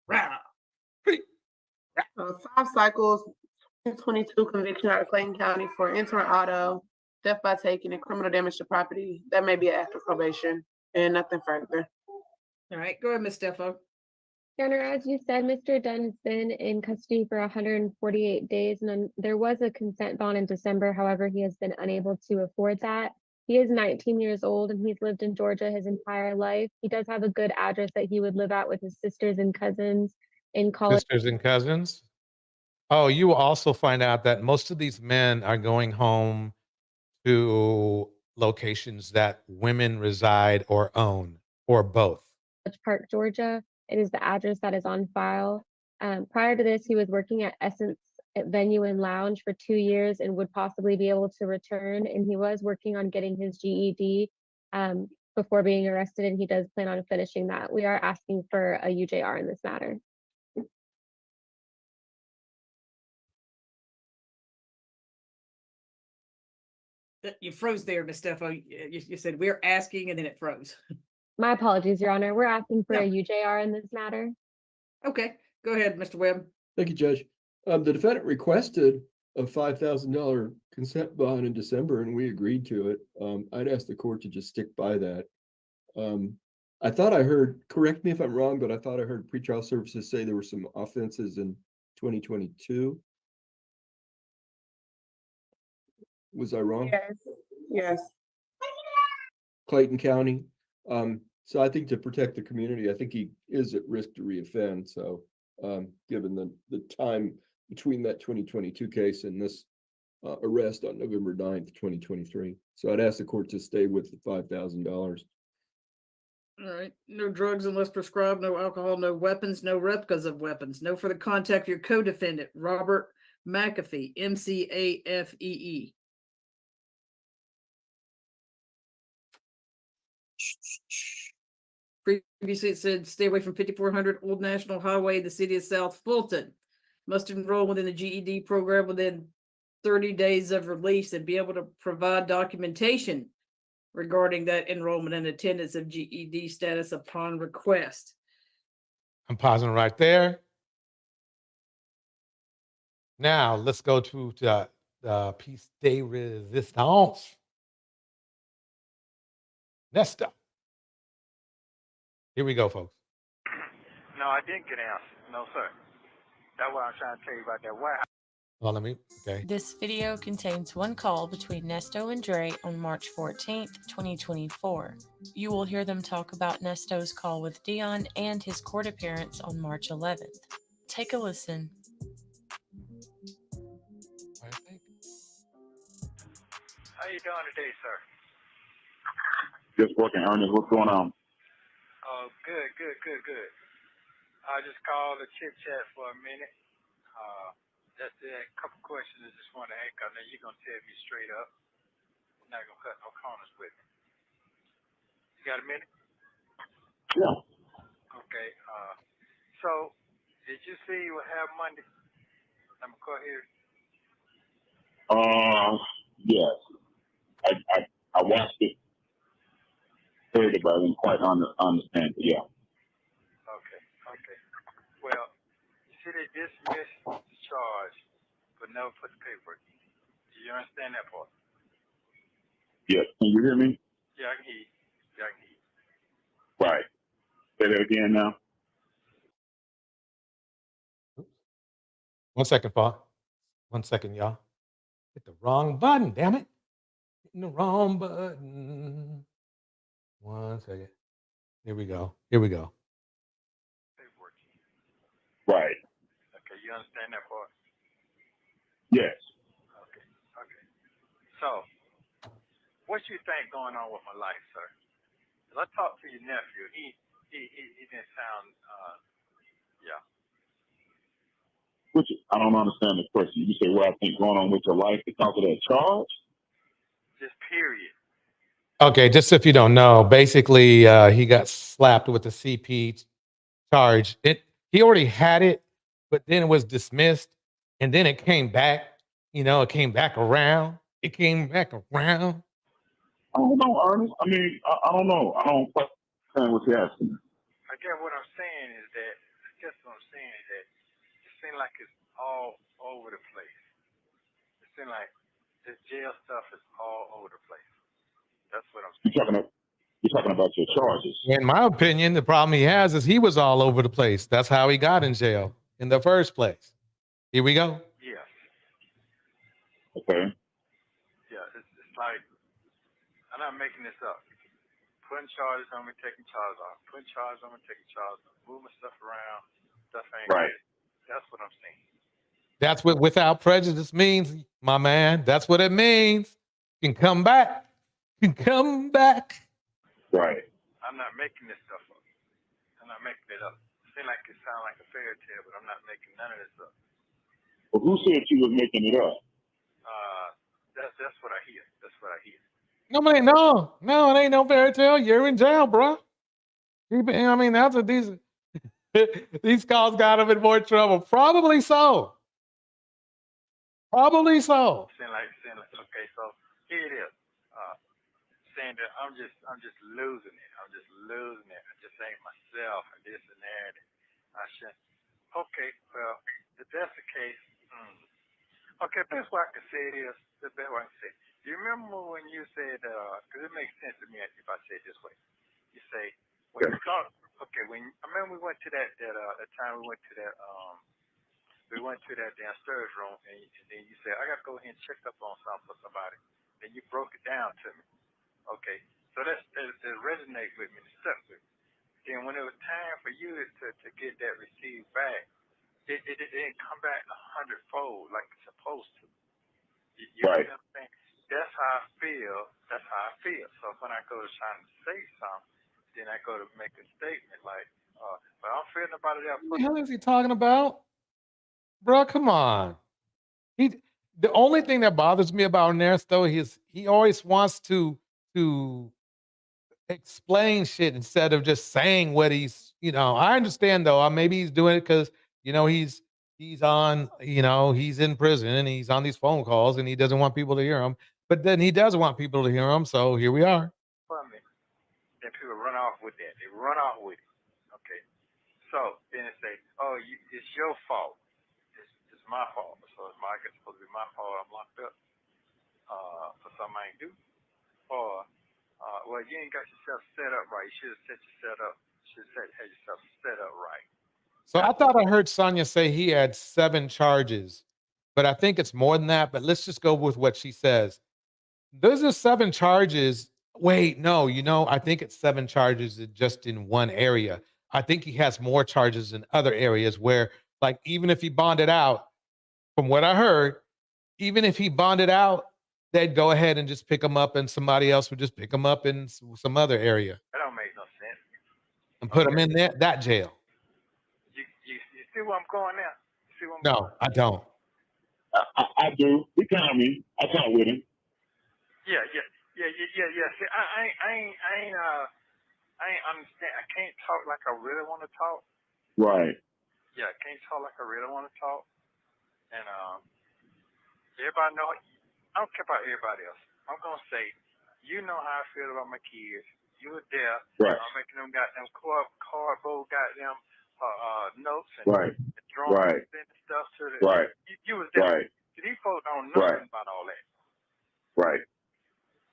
5 cycles, 22 conviction out of Clayton County for entering auto, theft by taking, and criminal damage to property. That may be after probation and nothing further. All right. Go ahead, Ms. Defo. Your Honor, as you said, Mr. Dunn has been in custody for 148 days, and then there was a consent bond in December. However, he has been unable to afford that. He is 19 years old and he's lived in Georgia his entire life. He does have a good address that he would live at with his sisters and cousins in college. Sisters and cousins? Oh, you will also find out that most of these men are going home to locations that women reside or own, or both. Park, Georgia. It is the address that is on file. Prior to this, he was working at Essence Venue and Lounge for 2 years and would possibly be able to return. And he was working on getting his GED before being arrested, and he does plan on finishing that. We are asking for a UJR in this matter. You froze there, Ms. Defo. You said we're asking and then it froze. My apologies, Your Honor. We're asking for No. a UJR in this matter. Okay. Go ahead, Mr. Webb. Thank you, Judge. The defendant requested a $5,000 consent bond in December, and we agreed to it. I'd ask the court to just stick by that. I thought I heard, correct me if I'm wrong, but I thought I heard pretrial services say there were some offenses in 2022. Was I wrong? Yes, yes. Clayton County. So I think to protect the community, I think he is at risk to reoffend. So given the time between that 2022 case and this arrest on November 9th, 2023. So I'd ask the court to stay with the $5,000. All right. No drugs unless prescribed, no alcohol, no weapons, no replicas of weapons, no further contact your co-defendant, Robert McAfee, MCAFEE. Previously, it said stay away from 5400 Old National Highway, the city of South Fulton. Must enroll within the GED program within 30 days of release and be able to provide documentation regarding that enrollment and attendance of GED status upon request. I'm pausing right there. Now let's go to the piece de resistance. Nesta. Here we go, folks. No, I didn't get an answer. No, sir. That's what I'm trying to tell you about that warehouse. Well, let me, okay. This video contains one call between Nesto and Dre on March 14th, 2024. You will hear them talk about Nesto's call with Dion and his court appearance on March 11th. Take a listen. How you doing today, sir? Just working, Ernest. What's going on? Oh, good. I just called to chit chat for a minute. Just a couple questions I just want to ask. I know you're gonna tell me straight up. I'm not gonna cut no corners with me. You got a minute? Yeah. Okay. So did you see what happened Monday? I'm gonna go here. Yes. I watched it, heard it, but I didn't quite understand it. Yeah. Okay. Well, you see they dismissed the charge, but never put the paperwork. Do you understand that part? Yes. Can you hear me? Yeah, I can hear you. Right. Say that again now. 1 second, Paul. 1 second, y'all. Hit the wrong button, damn it. Hitting the wrong button. 1 second. Here we go. Paperwork. Right. Okay, you understand that part? Yes. Okay. So, what you think going on with my life, sir? 'Cause I talked to your nephew. He didn't sound, yeah. Which I don't understand the question. You say what I think going on with your life because of that charge? Just period. Okay, just if you don't know, basically he got slapped with the CP charge. He already had it, but then it was dismissed, and then it came back. It came back around. I don't know, Ernest. I mean, I don't know. I don't quite understand what you're asking. I guess what I'm saying is that, it seems like it's all over the place. It seems like this jail stuff is all over the place. That's what I'm saying. You're talking about your charges. In my opinion, the problem he has is he was all over the place. That's how he got in jail in the first place. Here we go. Yes. Okay. Yeah, it's like, I'm not making this up. Putting charges on me, taking charges off. Putting charges on me, taking charges off. Moving stuff around. Stuff ain't right. Good. That's what I'm saying. That's what without prejudice means, my man. That's what it means. You can come back. Right. I'm not making this stuff up. I'm not making it up. It seems like it sounds like a fairy tale, but I'm not making none of this up. Well, who said you was making it up? That's what I hear. That's what I hear. No, man, no, it ain't no fairy tale. You're in jail, bro. I mean, that's what these calls got him in more trouble. Probably so. Saying like, okay, so here it is. Saying that I'm just losing it. I just ain't myself and this and that. I shouldn't. Okay, well, if that's the case, okay, best way I can say it is, the best way I can say it. Do you remember when you said, because it makes sense to me if I say it this way. You say, when you talk, okay, I remember we went to that time we went to that damn storage room, and then you said, I gotta go ahead and check up on something for somebody. Then you broke it down to me. Okay, so that resonates with me, it stuck with me. Then when it was time for you to get that receipt back, it didn't come back 100-fold like it's supposed to. You Right. know what I'm saying? That's how I feel. That's how I feel. So when I go to trying to say something, then I go to make a statement like, but I'm feeling about it. What the hell is he talking about? Bro, come on. The only thing that bothers me about Ernesto is he always wants to explain shit instead of just saying what he's, I understand though. Maybe he's doing it because, he's on, he's in prison and he's on these phone calls and he doesn't want people to hear him. But then he does want people to hear him. So here we are. From it. Then people run off with that. They run off with it. Okay. So then they say, oh, it's your fault. It's my fault. So I guess it's supposed to be my fault. I'm locked up for something I ain't do. Or, well, you ain't got yourself set up right. You should have set yourself up. Had yourself set up right. So I thought I heard Sonia say he had 7 charges, but I think it's more than that. But let's just go with what she says. Those are 7 charges. Wait, no, I think it's 7 charges just in one area. I think he has more charges in other areas where, like, even if he bonded out, from what I heard, even if he bonded out, they'd go ahead and just pick him up and somebody else would just pick him up in some other area. That don't make no sense. And put him in that jail. You see where I'm going now? See where I'm No, I don't. I do. He count me. I count with him. Yeah. See, I ain't understand. I can't talk like I really want to talk. Right. Yeah, I can't talk like I really want to talk. And everybody know. I don't care about everybody else. I'm gonna say, you know how I feel about my kids. You were there. Right. I'm making them goddamn cardboard goddamn notes and Right. drawings and stuff to the. Right. You was there. Right. These folks don't know nothing about all that. Right.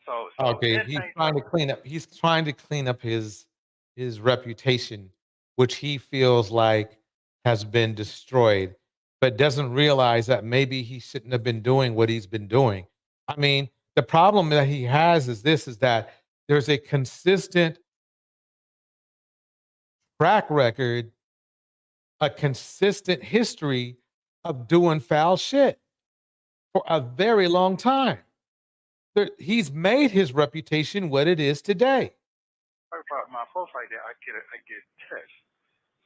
So Okay, he's trying to clean up. He's trying to clean up his reputation, which he feels like has been destroyed, but doesn't realize that maybe he shouldn't have been doing what he's been doing. I mean, the problem that he has is that there's a consistent track record, a consistent history of doing foul shit for a very long time. He's made his reputation what it is today. About my folks like that, I get touched.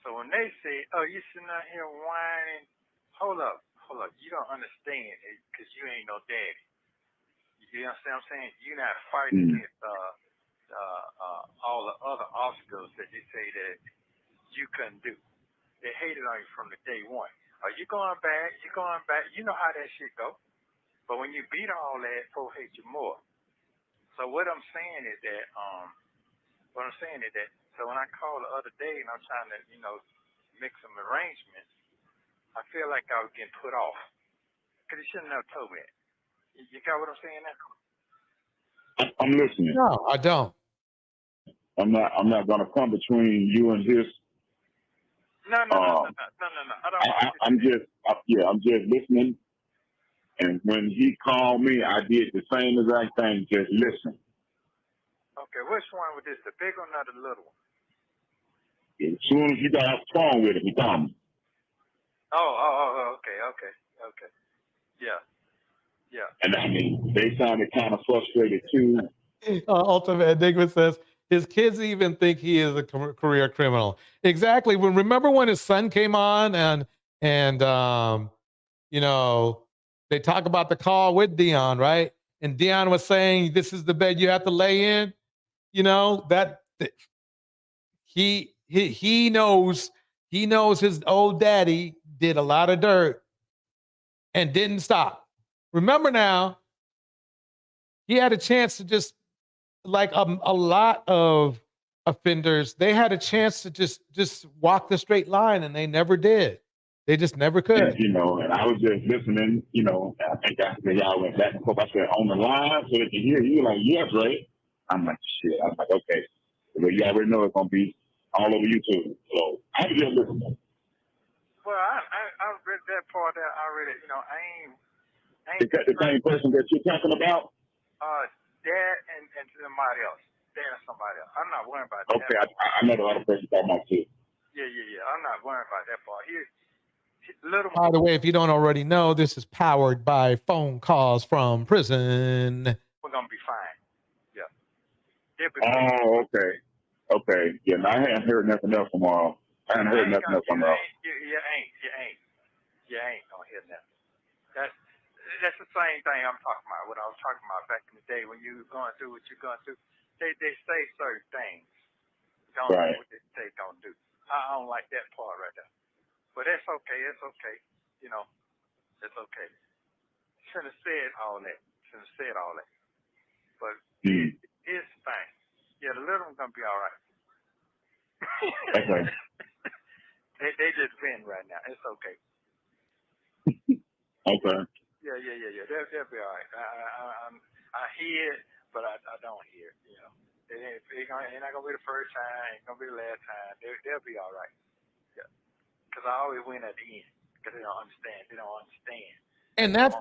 So when they say, "Oh, you sitting out here whining," hold up, you don't understand it because you ain't no daddy. You understand what I'm saying? You're not fighting against all the other obstacles that they say that you couldn't do. They hated on you from the day one. Are you going back? You know how that shit go. But when you beat all that, folks hate you more. So what I'm saying is that, so when I called the other day and I'm trying to, make some arrangements, I feel like I was getting put off. Because he shouldn't have told me that. You got what I'm saying now? I'm listening. No, I don't. I'm not gonna come between you and his. No. I'm just listening. And when he called me, I did the same exact thing. Just listen. Okay, which one was this? The big one or the little one? As soon as you got off the phone with him, he called me. Okay. Yeah. And I mean, they sounded kind of frustrated too. Ultimate Enigma says his kids even think he is a career criminal. Exactly. Remember when his son came on and they talk about the call with Dion, right? And Dion was saying, "This is the bed you have to lay in." That he knows his old daddy did a lot of dirt and didn't stop. Remember now, he had a chance to just, like a lot of offenders, they had a chance to just walk the straight line and they never did. They just never could. And I was just listening, I think after y'all went back and forth, I said, on the line so they can hear you. Like, yes, right? I'm like, shit. I was like, okay. But you already know it's gonna be all over YouTube. So I'm just listening. Well, I read that part that I already, you know, I ain't Is that the same person that you're talking about? Dad and somebody else. Dad and somebody else. I'm not worried about that. Okay, I know the other person you're talking about too. Yeah. I'm not worried about that part. Little By the way, if you don't already know, this is powered by phone calls from prison. we're gonna be fine. Yeah. They'll be Oh, okay. Okay. Yeah, no, I haven't heard nothing else tomorrow. I haven't heard nothing else from her. You ain't gonna hear nothing. That's the same thing I'm talking about. What I was talking about back in the day when you were going through what you're going through. They say certain things. Don't do what they say don't do. I don't like that part right there. But it's okay. It's okay. You know, it's okay. Shouldn't have said all that. But it's fine. Yeah, the little one's gonna be all right. Okay. They just win right now. It's okay. Okay. Yeah. They'll be all right. I hear it, but I don't hear it. You know, it's not gonna be the first time. Ain't gonna be the last time. They'll be all right. Yeah. Because I always win at the end. Because they don't understand. And that's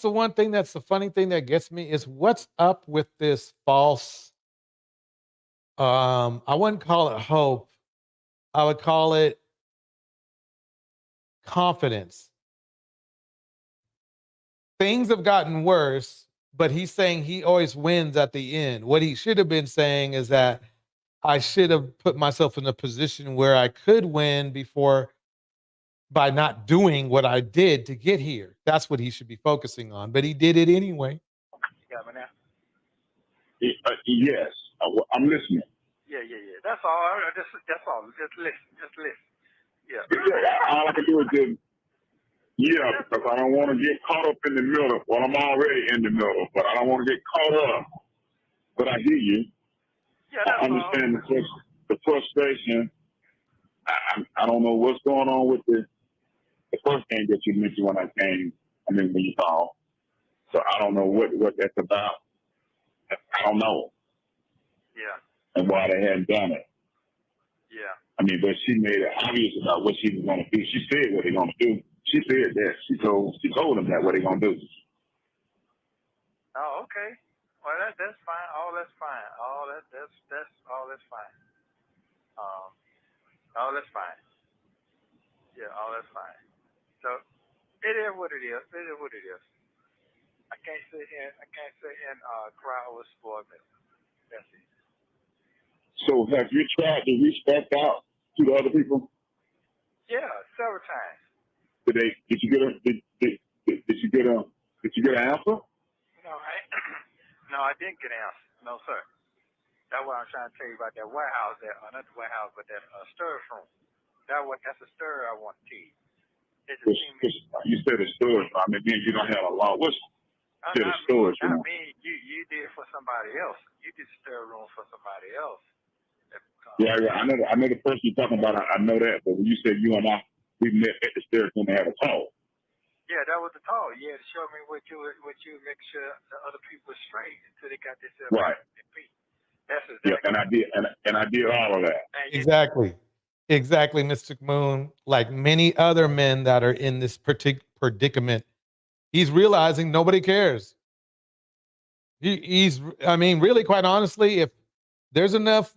the one thing that's the funny thing that gets me is what's up with this false. I wouldn't call it hope. I would call it confidence. Things have gotten worse, but he's saying he always wins at the end. What he should have been saying is that I should have put myself in a position where I could win before by not doing what I did to get here. That's what he should be focusing on, but he did it anyway. You got me now? Yes, I'm listening. Yeah. That's all. That's all. Just listen. Yeah. All I can do is just, because I don't want to get caught up in the middle. Well, I'm already in the middle, but I don't want to get caught up. But I hear you. Yeah, I understand the frustration. I don't know what's going on with the first game that you mentioned when you called. So I don't know what that's about. I don't know. Yeah. And why they hadn't done it. Yeah. I mean, but she made it obvious about what she was going to do. She said what they're going to do. She said that. She told them that what they're going to do. Oh, okay. Well, that's fine. All that's fine. All that's fine. All that's fine. Yeah, all that's fine. So it is what it is. I can't sit here and cry over spoiled milk. That's it. So have you tried to reach back out to the other people? Yeah, several times. Did you get an answer? No, I didn't get an answer. No, sir. That's what I'm trying to tell you about that warehouse there. Not the warehouse, but that storage room. That's a story I want to tell you. You said a storage room. I mean, you don't have a law. What's the storage room? I mean, you did it for somebody else. You did the storage room for somebody else. Yeah. I know the person you're talking about. I know that. But when you said you and I, we met at the storage room and had a talk. Yeah, that was the talk. Yeah, to show me what you make sure the other people are straight until they got this right. That's exactly. Yeah, and I did all of that. Exactly, Mr. Moon. Like many other men that are in this predicament, he's realizing nobody cares. I mean, really, quite honestly, if there's enough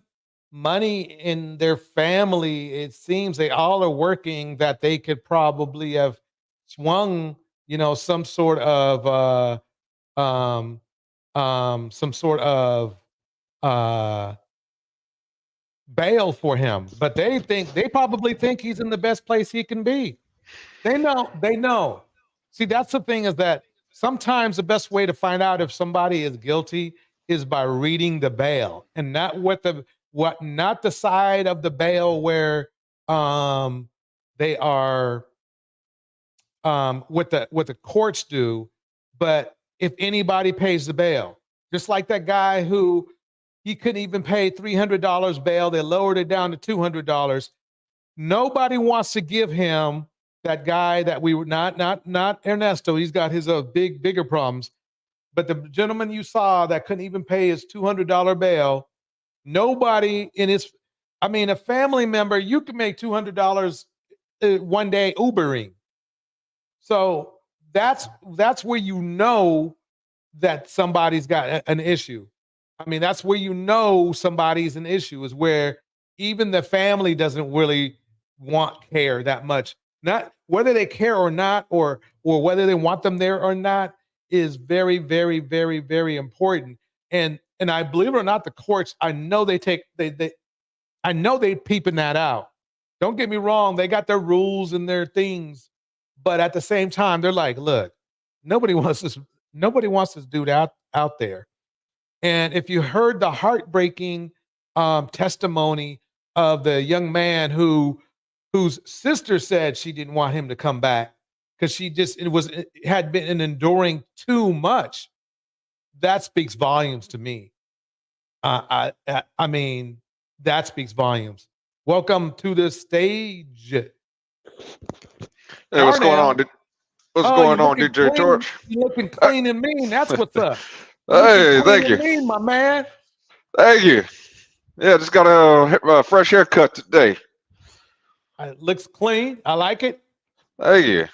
money in their family, it seems they all are working that they could probably have swung, some sort of bail for him, but they probably think he's in the best place he can be. They know. See, that's the thing, is that sometimes the best way to find out if somebody is guilty is by reading the bail, and not not the side of the bail where they are what the courts do, but if anybody pays the bail. Just like that guy who he couldn't even pay $300 bail. They lowered it down to $200. Nobody wants to give him that guy that we were not Ernesto. He's got his bigger problems. But the gentleman you saw that couldn't even pay his $200 bail, Nobody in his, I mean, a family member, you can make $200 one day Ubering. So that's where you know that somebody's got an issue. I mean, that's where you know somebody's an issue, is where even the family doesn't really want care that much. Not whether they care or not, or whether they want them there or not, is very, very, very, very important. And I believe it or not, the courts, I know they I know they peeping that out. Don't get me wrong, they got their rules and their things, but at the same time, they're like, look, nobody wants this dude out there. And if you heard the heartbreaking testimony of the young man whose sister said she didn't want him to come back because it had been enduring too much, that speaks volumes to me. I mean, that speaks volumes. Welcome to the stage. Hey, what's going on? What's going on, DJ George? You looking clean and mean. That's what's up. Hey, thank you. Mean, my man. Thank you. Yeah, just got a fresh haircut today. It looks clean. I like it. Thank you.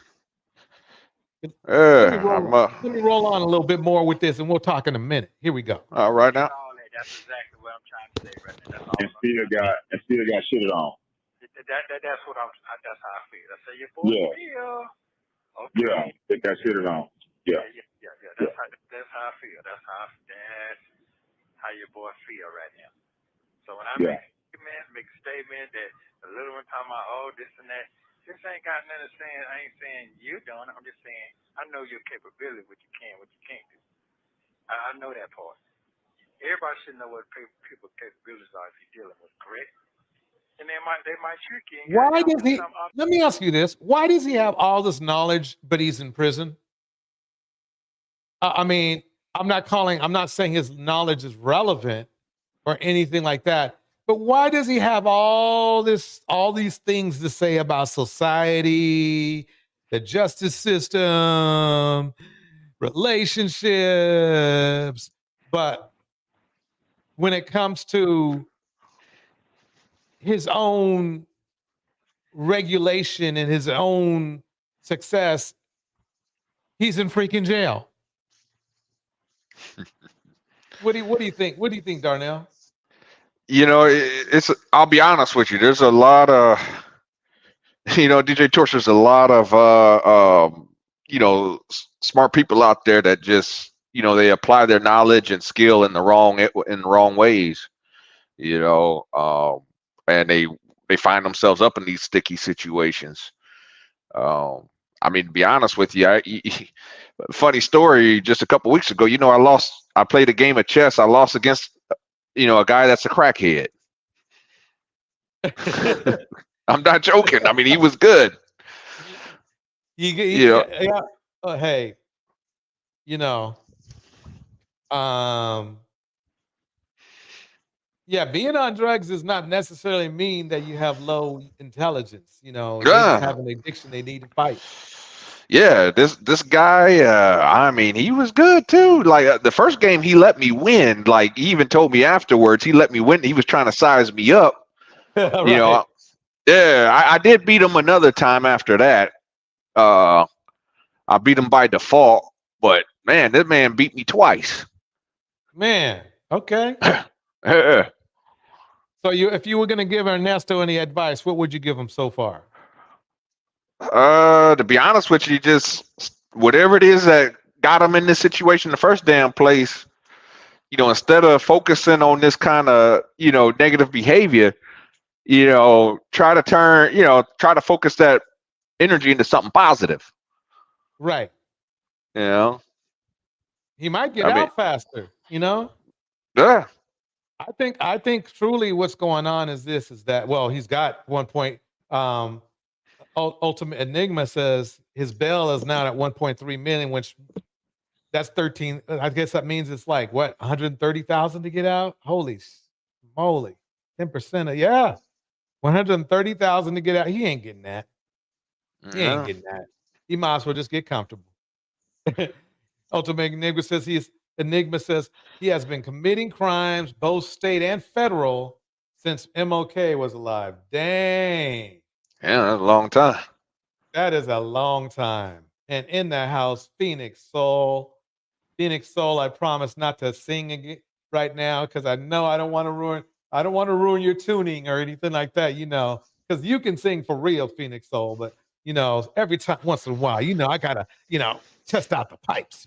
Let me roll on a little bit more with this, and we'll talk in a minute. Here we go. All right now. That's exactly what I'm trying to say right now. And still got shitted on. That's what that's how I feel. I say your boy feel. Okay. Yeah, they got shitted on. Yeah. That's how I feel. That's how your boy feel right now. So when I make a statement that a little one talking about, oh, this and that, this ain't got nothing to say. I ain't saying you're doing it. I'm just saying I know your capability, what you can, what you can't do. I know that part. Everybody should know what people's capabilities are if you're dealing with, correct? And they might trick you. Why does he? Let me ask you this: why does he have all this knowledge, but he's in prison? I mean, I'm not saying his knowledge is relevant or anything like that. But why does he have all these things to say about society, the justice system, relationships, but when it comes to his own regulation and his own success, he's in freaking jail? What do you think? What do you think, Darnell? You know, I'll be honest with you. There's a lot of, DJ Torch, there's a lot of, smart people out there that just, they apply their knowledge and skill in the wrong ways, and they find themselves up in these sticky situations. I mean, to be honest with you, funny story, just a couple weeks ago, I played a game of chess. I lost against, a guy that's a crackhead. I'm not joking. I mean, he was good. Hey, being on drugs does not necessarily mean that you have low intelligence. They just have an addiction they need to fight. Yeah, this guy, I mean, he was good too. Like the first game, he let me win. Like he even told me afterwards, he let me win. He was trying to size me up. Right. I did beat him another time after that. I beat him by default, but man, this man beat me twice. Man, okay. Yeah. So if you were going to give Ernesto any advice, what would you give him so far? To be honest with you, just whatever it is that got him in this situation in the first damn place, instead of focusing on this kind of, negative behavior, try to focus that energy into something positive. Right. He might get out faster, Yeah. I think truly what's going on is that, well, he's got 1 point, Ultimate Enigma says his bail is now at 1.3 million, which that's 13. I guess that means it's like what, 130,000 to get out? Holy moly. 10% of 130,000 to get out. He ain't getting that. He ain't getting that. He might as well just get comfortable. Ultimate Enigma says Enigma says he has been committing crimes, both state and federal, since MLK was alive. Dang. Yeah, that's a long time. That is a long time. And in the house, Phoenix Soul. Phoenix Soul, I promise not to sing again right now because I know I don't want to ruin your tuning or anything like that, because you can sing for real, Phoenix Soul, but every time once in a while, I gotta, test out the pipes,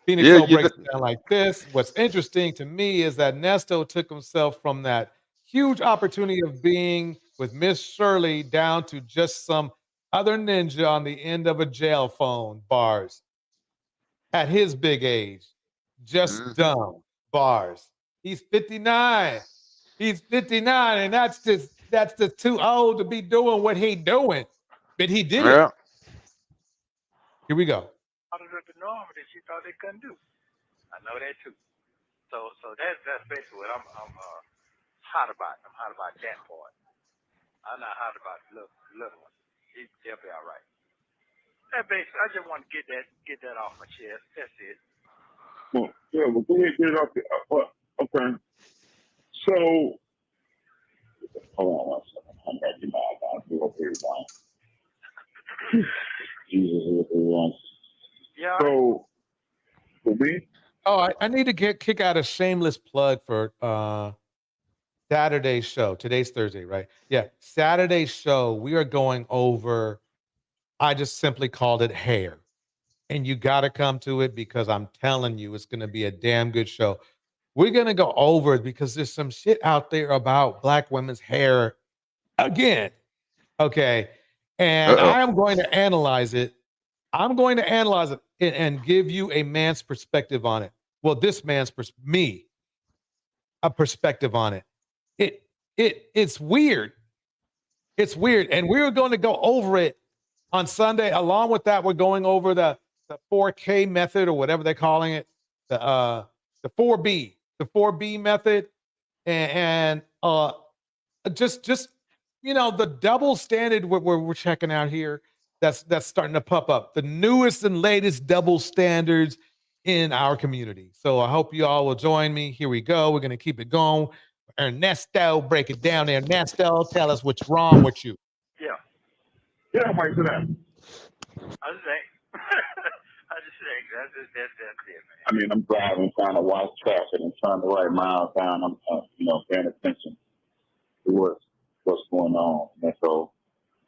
Phoenix Yeah, Soul breaks it down like this. What's interesting to me is that Nesto took himself from that huge opportunity of being with Miss Shirley down to just some other ninja on the end of a jail phone, bars. At his big age, just dumb, bars. He's 59. He's 59, and that's just too old to be doing what he doing. But he did it. Here we go. Out of the norm that she thought they couldn't do. I know that too. So that's basically what I'm hot about. I'm hot about that part. I'm not hot about the little one. They'll be all right. That basically, I just want to get that off my chest. That's it. Well, yeah, well, go ahead and get it off. Okay. So, hold on one second. I'm back to my do up here, Jesus, everyone. Yeah. So, for me. Oh, I need to kick out a shameless plug for Saturday's show. Today's Thursday, right? Yeah, Saturday's show. We are going over. I just simply called it hair, and you got to come to it because I'm telling you, it's going to be a damn good show. We're going to go over it because there's some shit out there about Black women's hair again. Okay, and I am going to analyze it. I'm going to analyze it and give you a man's perspective on it. Well, this man's a perspective on it. It's weird. It's weird. And we're going to go over it on Sunday. Along with that, we're going over the 4K method or whatever they're calling it, the 4B method, and just the double standard we're checking out here. That's starting to pop up. The newest and latest double standards in our community. So I hope you all will join me. Here we go. We're going to keep it going. Ernesto, break it down there. Ernesto, tell us what's wrong with you. Yeah. Yeah, Mike, to that. I just think. That's it, man. I mean, I'm driving, trying to watch traffic and trying to write miles down. I'm, paying attention to what's going on. And so,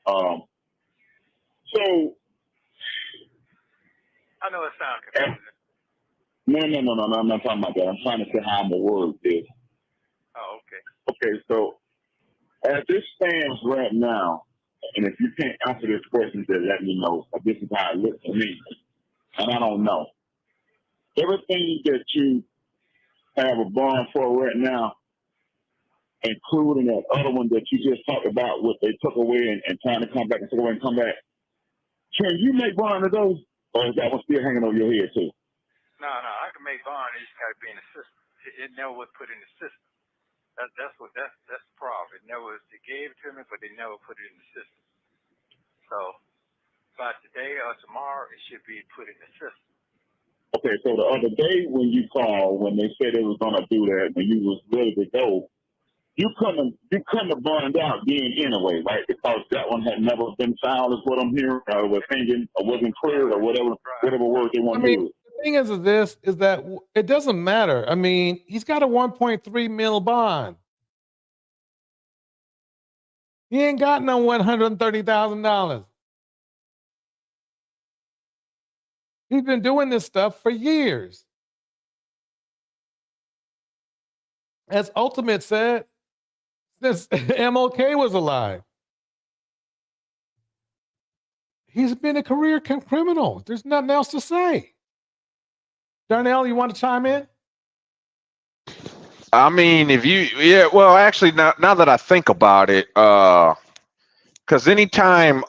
I know it sounds confusing. No, I'm not talking about that. I'm trying to say how I'm a word this. Oh, okay. Okay, so as this stands right now, and if you can't answer this question, then let me know. But this is how it looks to me, and I don't know. Everything that you have a bond for right now, including that other one that you just talked about, what they took away and trying to come back and took away and come back, can you make bond of those, or is that one still hanging over your head too? No, I can make bond. It just got to be in the system. It never was put in the system. That's the problem. They gave it to me, but they never put it in the system. So by today or tomorrow, it should be put in the system. Okay, so the other day when you called, when they said they was gonna do that, when you was ready to go, you couldn't have burned out then anyway, right? Because that one had never been filed, is what I'm hearing, or was thinking, or wasn't clear, or whatever word they want to use. The thing is that it doesn't matter. I mean, he's got a 1.3 mil bond. He ain't got no $130,000. He's been doing this stuff for years. As Ultimate said, since MLK was alive. He's been a career criminal. There's nothing else to say. Darnell, you want to chime in? I mean, actually, now that I think about it, because anytime,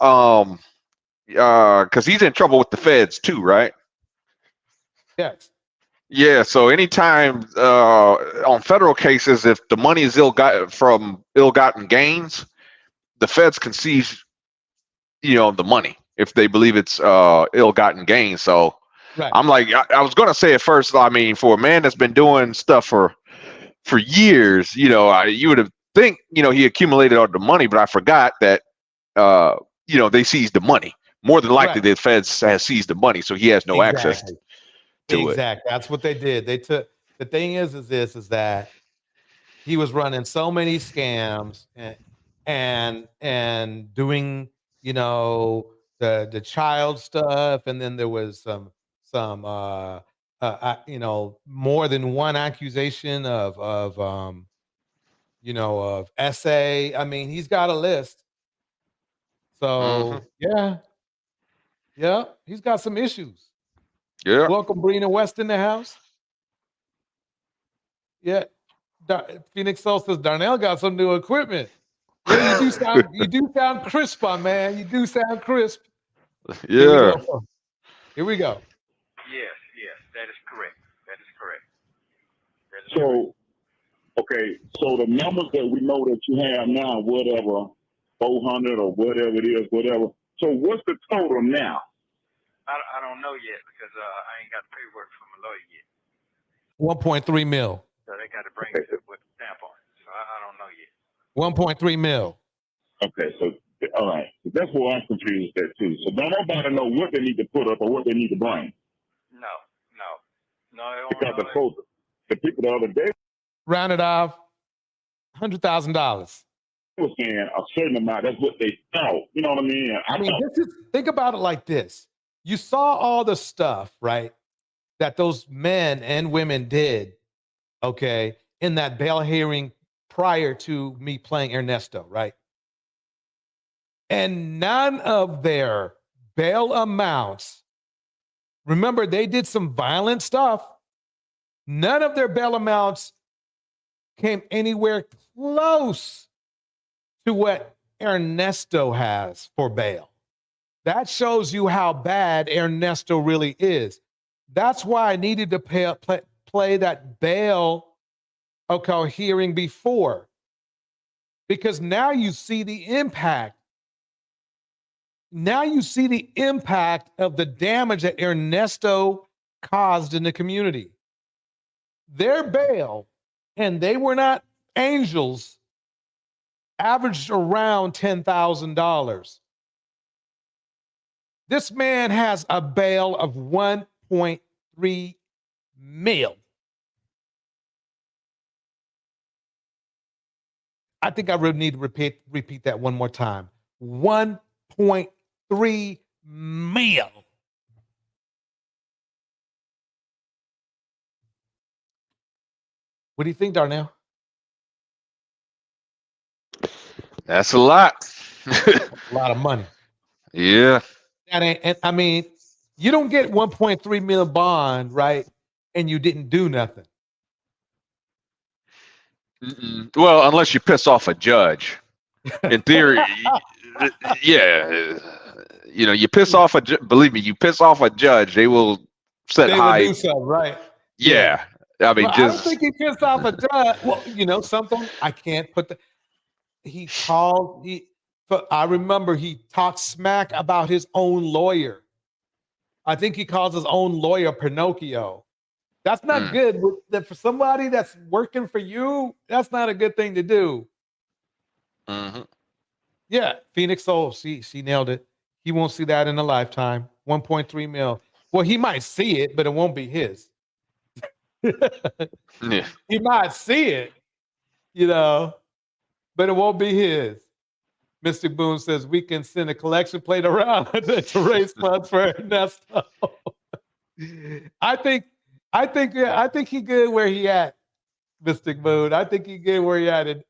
because he's in trouble with the feds too, right? Yes. Yeah. So anytime on federal cases, if the money is ill-gotten gains, the feds can seize, the money if they believe it's ill-gotten gains. So Right. I'm like, I was gonna say at first, I mean, for a man that's been doing stuff for years, you know, you would have think, you know, he accumulated all the money, but I forgot that, you know, they seized the money. More than likely, Right. the feds has seized the money, so he has no access Exactly. to it. Exactly. That's what they did. They took the thing is that he was running so many scams and doing, you know, the child stuff, and then there was some you know, more than one accusation of you know, of essay. I mean, he's got a list. So yeah, he's got some issues. Yeah. Welcome, Brina West in the house. Yeah. Phoenix Soul says Darnell got some new equipment. Yeah, you do sound crisp, my man. You do sound crisp. Here we Yeah. go. Here we go. Yes, that is correct. That is correct. So, okay, so the numbers that we know that you have now, whatever, 400 or whatever it is, whatever. So what's the total now? I don't know yet because I ain't got the paperwork from a lawyer yet. 1.3 mil. So they got to bring it with the stamp on it. So I don't know yet. 1.3 mil. Okay, so all right, that's where I'm confused at too. So don't nobody know what they need to put up or what they need to bring. No. Because the people the other day Rounded off, $100,000. was saying a certain amount. That's what they thought. You know what I mean? I mean, think about it like this. You saw all the stuff, right, that those men and women did, okay, in that bail hearing prior to me playing Ernesto, right? And none of their bail amounts, remember, they did some violent stuff. None of their bail amounts came anywhere close to what Ernesto has for bail. That shows you how bad Ernesto really is. That's why I needed to play that bail hearing before, because now you see the impact. Now you see the impact of the damage that Ernesto caused in the community. Their bail, and they were not angels, averaged around $10,000. This man has a bail of 1.3 mil. I think I really need to repeat that one more time. 1.3 mil. What do you think, Darnell? That's a lot. A lot of money. Yeah. That ain't, I mean, you don't get 1.3 million bond, right? And you didn't do nothing. Well, unless you piss off a judge. In theory, yeah. You know, you piss off believe me, you piss off a judge, they will set high. They will do something, right? Yeah. I mean, well, I don't think he pissed off a judge. Well, you know something? I can't put I remember he talked smack about his own lawyer. I think he calls his own lawyer Pinocchio. That's not good. For somebody that's working for you, that's not a good thing to do. Yeah, Phoenix Soul, she nailed it. He won't see that in a lifetime. 1.3 mil. Well, he might see it, but it won't be his. Yeah. He might see it, you know, but it won't be his. Mystic Boone says we can send a collection plate around to raise funds for Ernesto. I think he good where he at, Mystic Boone. I think he good where he at. And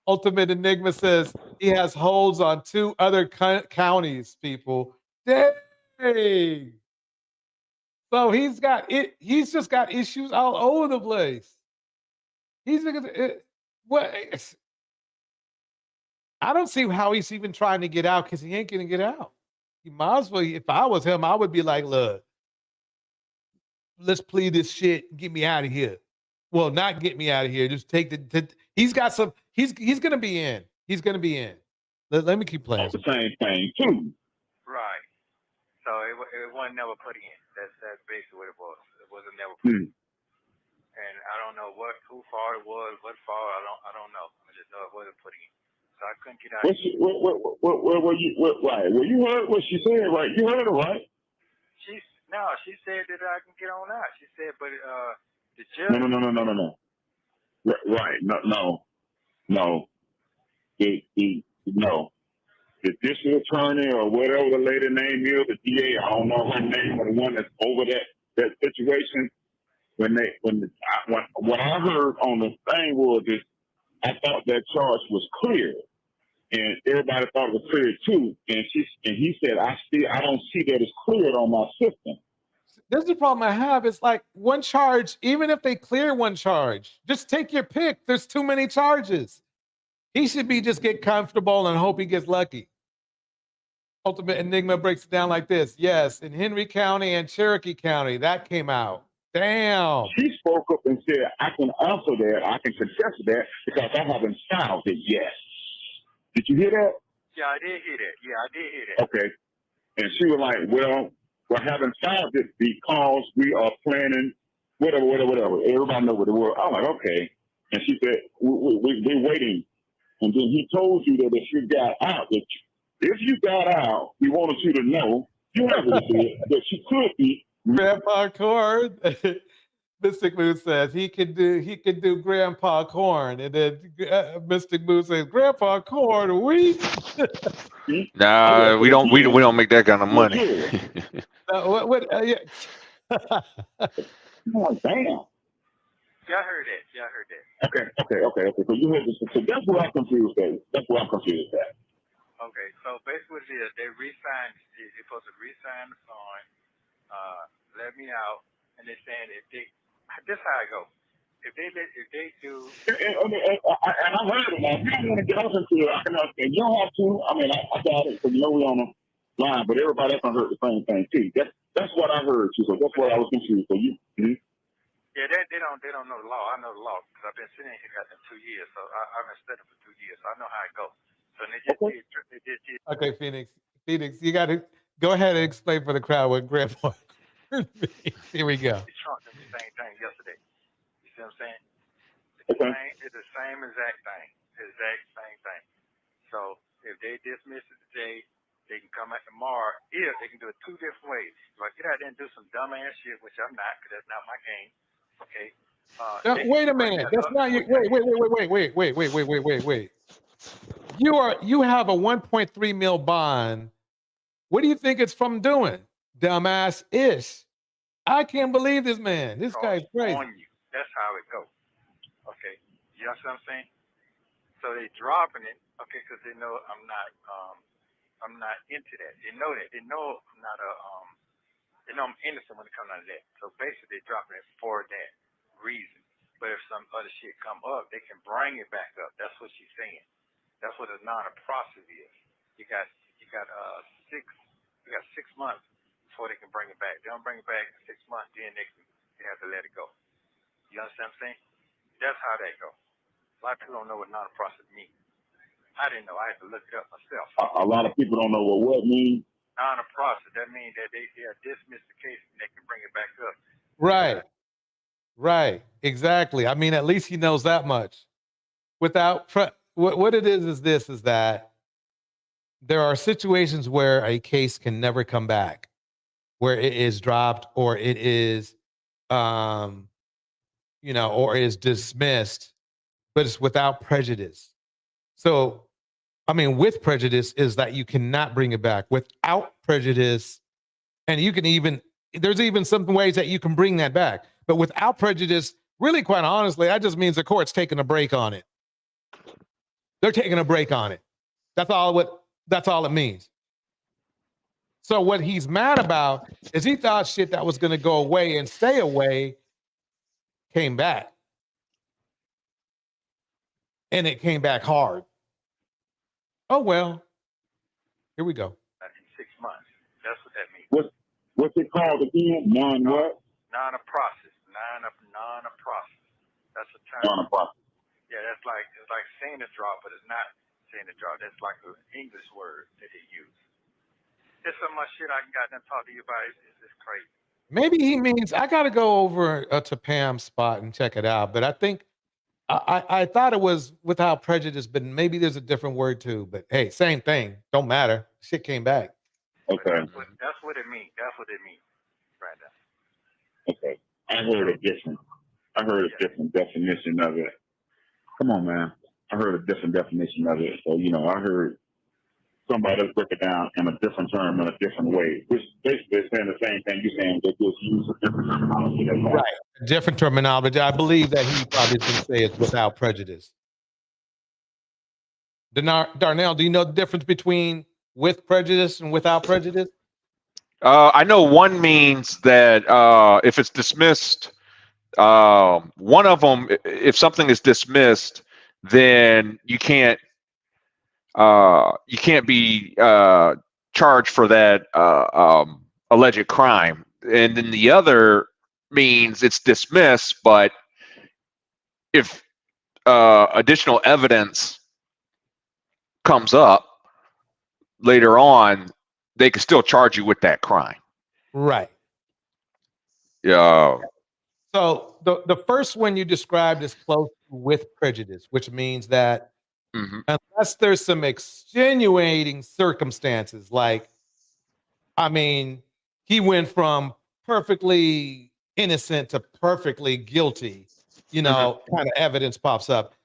Ultimate Enigma says he has holds on 2 other counties, people. Dang. So he's just got issues all over the place. I don't see how he's even trying to get out, because he ain't gonna get out. He might as well. If I was him, I would be like, look, let's plead this shit, get me out of here. Well, not get me out of here. Just take he's got some, he's gonna be in. He's gonna be in. Let me keep playing. The same thing too. Right. So it wasn't never put in. That's basically what it was. It wasn't never. Hmm. And I don't know who fault it was, what fault. I don't know. I just know it wasn't put in. So I couldn't get out. What were you? Right? Well, you heard what she said, right? You heard her, right? She said that I can get on out. She said, but the judge. No. Right? No. No. The district attorney or whatever the lady name is, the DA, I don't know her name, or the one that's over that situation. What I heard on the thing was is I thought that charge was clear, and everybody thought it was clear too. And he said, I don't see that it's cleared on my system. This is the problem I have. It's like one charge, even if they clear one charge, just take your pick. There's too many charges. He should be just get comfortable and hope he gets lucky. Ultimate Enigma breaks it down like this. Yes, in Henry County and Cherokee County, that came out. Damn. She spoke up and said, I can answer that. I can contest that because I haven't filed it yet. Did you hear that? Yeah, I did hear that. Yeah, I did hear that. Okay. And she was like, well, we haven't filed it because we are planning whatever. Everybody know what it was. I'm like, okay. And she said, we're waiting. And then he told you that if you got out, if you got out, he wanted you to know, you have it that you could be. Grandpa Corn. Mystic Moose says he could do Grandpa Corn, and then Mystic Moose says Grandpa Corn. We Nah, we don't make that kind of money. Yeah. Oh, damn. Yeah, I heard that. Okay. So you heard this. So that's what I'm confused at. Okay, so basically what it is, they re-signed, they're supposed to re-sign the bond, let me out, and they're saying this how it go. If they do. And I heard it. Now, if you don't want to get off into it, I can understand. You don't have to. I mean, I got it because we're on the line, but everybody else heard the same thing too. That's what I heard too. So that's what I was confused. So you. Yeah, they don't know the law. I know the law because I've been sitting here got them 2 years, so I've been studying for 2 years. So I know how it goes. So they just did. Okay, Phoenix, you got to go ahead and explain for the crowd what Grandpa Corn means. Here we go. Trump did the same thing yesterday. You see what I'm saying? It's the same exact thing. Exact same thing. So if they dismiss it today, they can come out tomorrow. If they can do it 2 different ways. Like get out there and do some dumbass shit, which I'm not, because that's not my game. Okay. Now, wait a minute. That's not your. Wait. You have a 1.3 mil bond. What do you think it's from doing? Dumbass ish. I can't believe this man. This guy's crazy. On you. That's how it goes. Okay. You know what I'm saying? So they dropping it, okay, because they know I'm not into that. They know that. They know I'm not they know I'm innocent when it comes out of that. So basically they're dropping it for that reason. But if some other shit come up, they can bring it back up. That's what she's saying. That's what a non-process is. You got 6 months before they can bring it back. They don't bring it back in 6 months, then they have to let it go. You understand what I'm saying? That's how that goes. A lot of people don't know what non-process means. I didn't know. I had to look it up myself. A lot of people don't know what means. Non-process. That means that they dismiss the case and they can bring it back up. Right. Exactly. I mean, at least he knows that much. What it is that there are situations where a case can never come back, where it is dropped or it is, or is dismissed, but it's without prejudice. So, I mean, with prejudice is that you cannot bring it back. Without prejudice, and there's even some ways that you can bring that back. But without prejudice, really, quite honestly, that just means the court's taking a break on it. They're taking a break on it. That's all it means. So what he's mad about is he thought shit that was going to go away and stay away came back. And it came back hard. Oh, well, here we go. In 6 months. That's what that means. What's it called again? Non-what? Non-process. Non-process. That's a term. Non-process. Yeah, it's like saying a drop, but it's not saying a drop. That's like an English word that they use. There's so much shit I can goddamn talk to you about. It's crazy. Maybe he means I got to go over to Pam's spot and check it out. But I think I thought it was without prejudice, but maybe there's a different word too. But hey, same thing. Don't matter. Shit came back. Okay. That's what it means. That's what it means right there. Okay. I heard a different definition of it. Come on, man. I heard a different definition of it. So, I heard somebody else break it down in a different term in a different way, which basically is saying the same thing you're saying, they just use a different terminology. That's all. Right. Different terminology. I believe that he probably didn't say it's without prejudice. Darnell, do you know the difference between with prejudice and without prejudice? I know one means that if it's dismissed, one of them, if something is dismissed, then you can't be charged for that alleged crime. And then the other means it's dismissed, but if additional evidence comes up later on, they can still charge you with that crime. Right. Yeah. So the first one you described is close to with prejudice, which means that unless there's some extenuating circumstances, like, I mean, he went from perfectly innocent to perfectly guilty, kind of evidence pops up.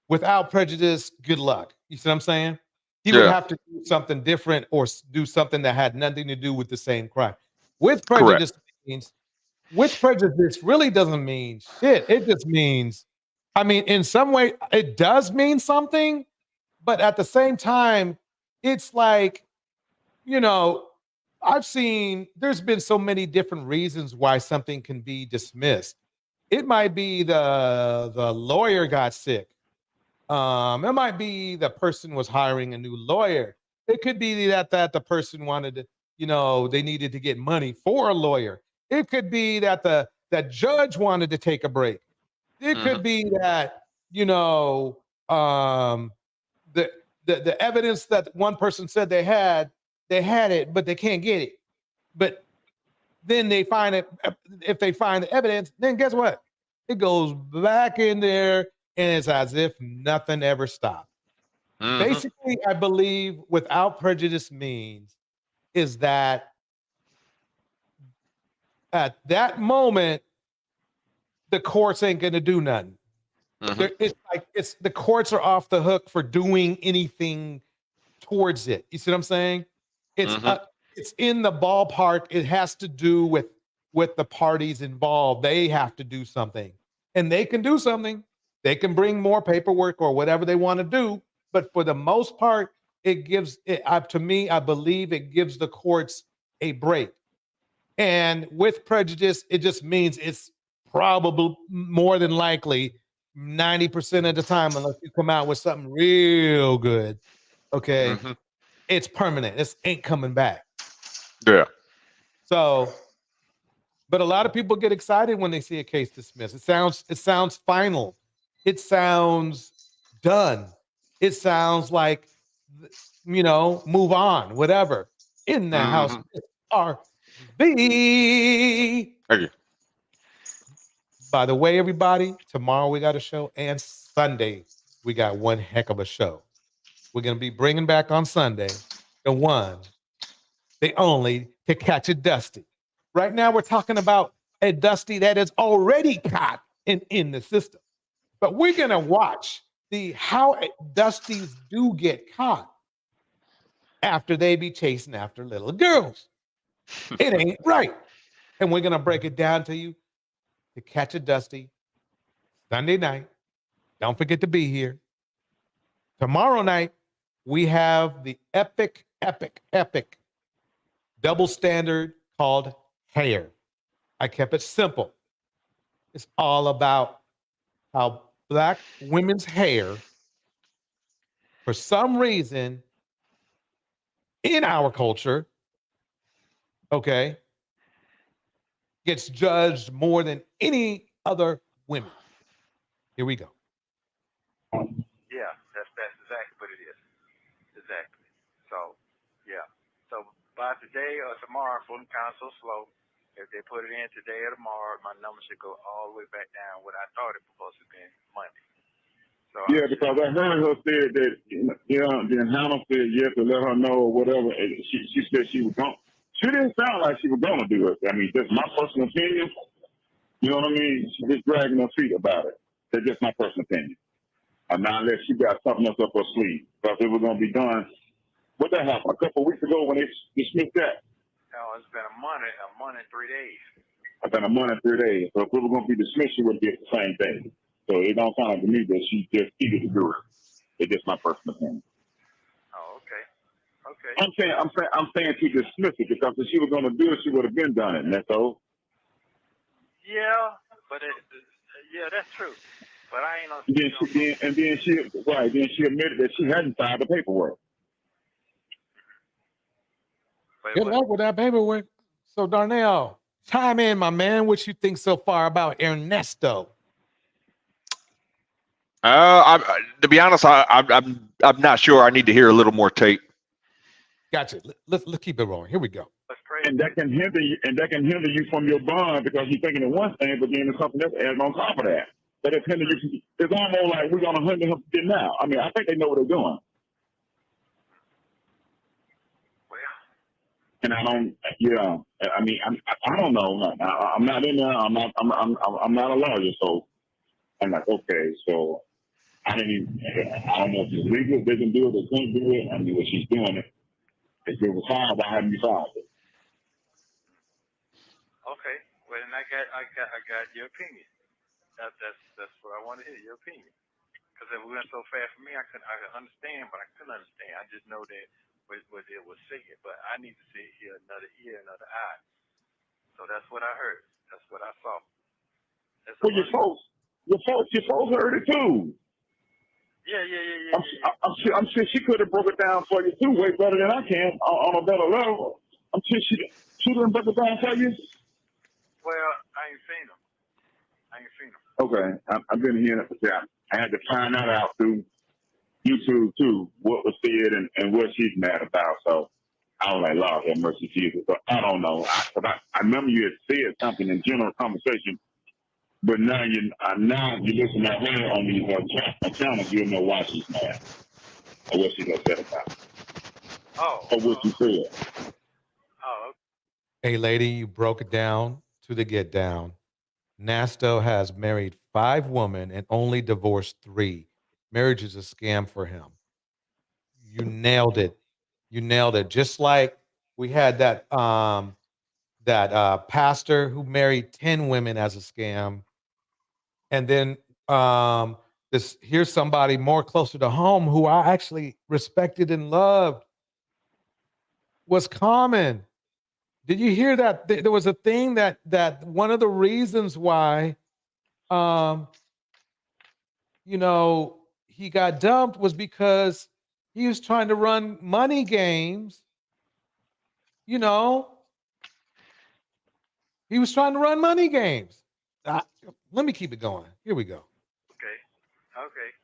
Without prejudice, good luck. You see what I'm saying? He would have to do something different or do something that had nothing to do with the same crime. With prejudice means, with prejudice really doesn't mean shit. It just means, I mean, in some way, it does mean something, but at the same time, it's like, there's been so many different reasons why something can be dismissed. It might be the lawyer got sick. It might be the person was hiring a new lawyer. It could be that the person wanted to, they needed to get money for a lawyer. It could be that that judge wanted to take a break. It could be that, the evidence that one person said they had it, but they can't get it. But then they find it. If they find the evidence, then guess what? It goes back in there, and it's as if nothing ever stopped. Basically, I believe without prejudice means is that at that moment, the courts ain't gonna do nothing. It's like the courts are off the hook for doing anything towards it. You see what I'm saying? It's in the ballpark. It has to do with the parties involved. They have to do something, and they can do something. They can bring more paperwork or whatever they want to do. But for the most part, it gives it to me. I believe it gives the courts a break. And with prejudice, it just means it's probably more than likely 90% of the time, unless you come out with something real good, okay, it's permanent. It ain't coming back. Yeah. So, but a lot of people get excited when they see a case dismissed. It sounds final. It sounds done. It sounds like, move on, whatever. In the house, RV. Thank you. By the way, everybody, tomorrow we got a show, and Sunday we got one heck of a show. We're going to be bringing back on Sunday the one, the only, to catch a Dusty. Right now we're talking about a Dusty that is already caught in the system. But we're going to watch how Dusties do get caught after they be chasing after little girls. It ain't right. And we're going to break it down to you. To catch a Dusty Sunday night. Don't forget to be here. Tomorrow night, we have the epic double standard called hair. I kept it simple. It's all about how Black women's hair, for some reason, in our culture, okay, gets judged more than any other women. Here we go. Yeah, that's exactly what it is. Exactly. So, yeah. So by today or tomorrow, Fulton County so slow. If they put it in today or tomorrow, my number should go all the way back down what I thought it was supposed to be Monday. So Yeah, because I heard her say that, then Hannah said yes to let her know or whatever. And she said she was going. She didn't sound like she was going to do it. I mean, that's my personal opinion. You know what I mean? She's just dragging her feet about it. That's just my personal opinion. Now, unless she got something else up her sleeve. Because it was going to be done. What that happened? A couple of weeks ago when they dismissed that? it's been a month and 3 days. It's been a month and 3 days. So if we were going to be dismissed, she would be the same thing. So it don't sound like to me that she just eager to do it. It's just my personal opinion. Oh, okay. Okay. I'm saying to dismiss it because if she was going to do it, she would have been done it. And that's all. Yeah, but yeah, that's true. But I ain't no. Then she admitted that she hadn't signed the paperwork. Good luck with that paperwork. So Darnell, chime in, my man. What you think so far about Ernesto? To be honest, I'm not sure. I need to hear a little more tape. Gotcha. Let's keep it rolling. Here we go. And that can hinder you. And that can hinder you from your bond because you're thinking of one thing, but then there's something else added on top of that. That it's hinder you. It's almost like we're gonna hinder him now. I mean, I think they know what they're doing. And I don't. Yeah. I mean, I don't know. I'm not in there. I'm not a lawyer, so I'm like, okay, so I don't know if it's legal, if they can do it, they can't do it. I mean, what she's doing it. If it was filed, why haven't you filed it? Okay. Well, then I got your opinion. That's what I want to hear, your opinion. Because if we went so fast for me, I could understand, but I couldn't understand. I just know that what it was saying, but I need to see here another ear, another eye. So that's what I heard. That's what I saw. Well, your folks heard it too. Yeah. I'm sure she could have broke it down for you too, way better than I can on a better level. I'm sure she didn't break it down for you. Well, I ain't seen them. Okay, I've been hearing it. Yeah, I had to find that out through YouTube too, what was said and what she's mad about. So I was like, Lord have mercy, Jesus. So I don't know. I remember you had said something in general conversation, but now you listen to her on these channels, you'll know why she's mad or what she's upset about. Or what she said. Hey, lady, you broke it down to the get down. Nasto has married 5 women and only divorced 3. Marriage is a scam for him. You nailed it. You nailed it. Just like we had that pastor who married 10 women as a scam. And then here's somebody more closer to home who I actually respected and loved was Common. Did you hear that? There was a thing that one of the reasons why he got dumped was because he was trying to run money games. He was trying to run money games. Let me keep it going. Here we go.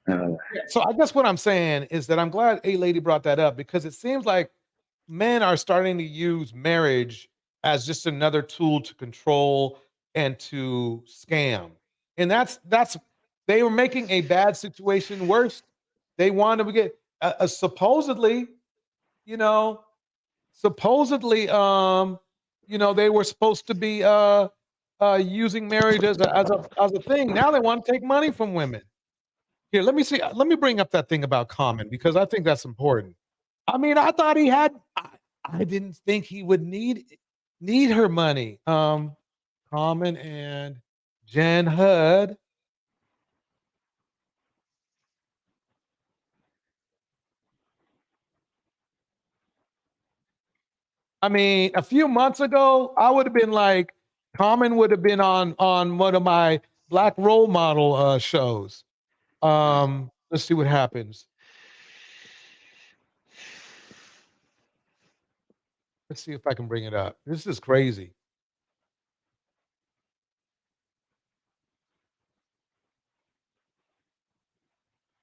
Okay. So I guess what I'm saying is that I'm glad A Lady brought that up because it seems like men are starting to use marriage as just another tool to control and to scam. And that's they were making a bad situation worse. They wanted to get supposedly, they were supposed to be using marriage as a thing. Now they want to take money from women. Here, let me see. Let me bring up that thing about Common because I think that's important. I mean, I thought he had. I didn't think he would need her money. Common and Jen Hud. I mean, a few months ago, I would have been like, Common would have been on one of my Black role model shows. Let's see what happens. Let's see if I can bring it up. This is crazy.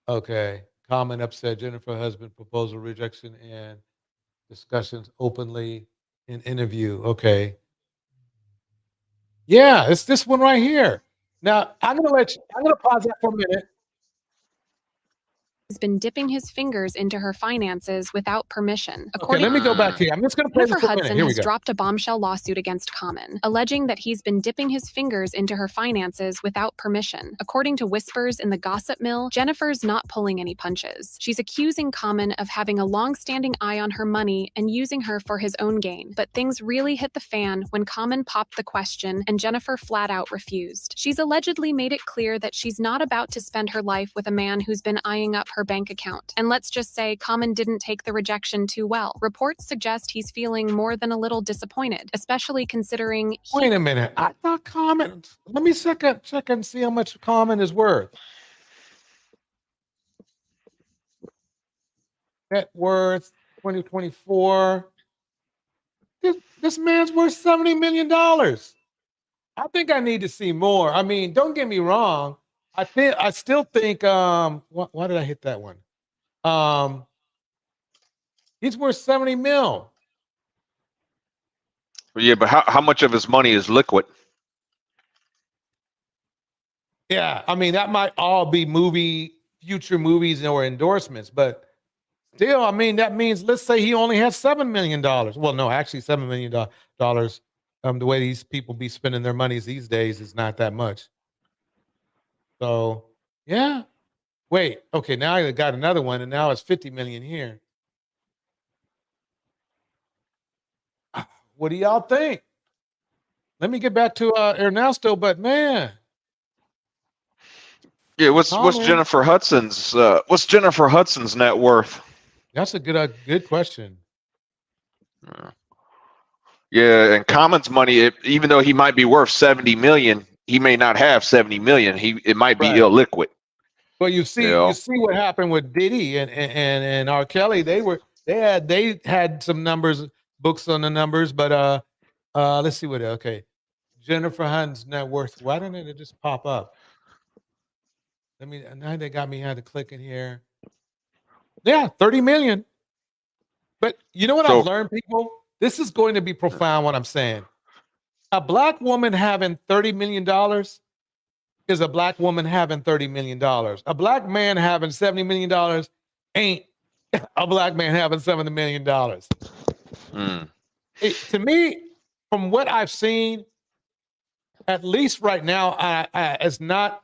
Okay. Common upset Jennifer husband proposal rejection and discussions openly in interview. Okay. Yeah, it's this one right here. Now I'm gonna pause that for a minute. Has been dipping his fingers into her finances without permission. Okay, let me go back here. I'm just gonna play this Jennifer for a minute. Hudson Here we has go. dropped a bombshell lawsuit against Common, alleging that he's been dipping his fingers into her finances without permission. According to whispers in the gossip mill, Jennifer's not pulling any punches. She's accusing Common of having a long-standing eye on her money and using her for his own gain. But things really hit the fan when Common popped the question and Jennifer flat out refused. She's allegedly made it clear that she's not about to spend her life with a man who's been eyeing up her bank account. And let's just say Common didn't take the rejection too well. Reports suggest he's feeling more than a little disappointed, especially considering Wait a minute. I thought Common. Let me check and see how much Common is worth. Net worth 2024. This man's worth $70 million. I think I need to see more. I mean, don't get me wrong. I still think why did I hit that one? He's worth 70 mil. Yeah, but how much of his money is liquid? Yeah, I mean that might all be future movies or endorsements, but still, I mean that means let's say he only has $7 million. Well, no, actually $7 million. The way these people be spending their monies these days is not that much. So yeah. Wait, okay, now I got another one, and now it's 50 million here. What do y'all think? Let me get back to Ernesto, but man. Yeah, what's Jennifer Hudson's net worth? That's a good question. Yeah, and Common's money, even though he might be worth 70 million, he may not have 70 million. It might be illiquid. Well, you see what happened with Diddy and R. Kelly. They had some books on the numbers, but let's see what. Okay, Jennifer Hudson's net worth. Why didn't it just pop up? Now they got me. I had to click in here. Yeah, 30 million. But you know what I've learned, people? This is going to be profound. What I'm saying. A black woman having $30 million is a black woman having $30 million. A black man having $70 million ain't a black man having $70 million. To me, from what I've seen, at least right now, it's not,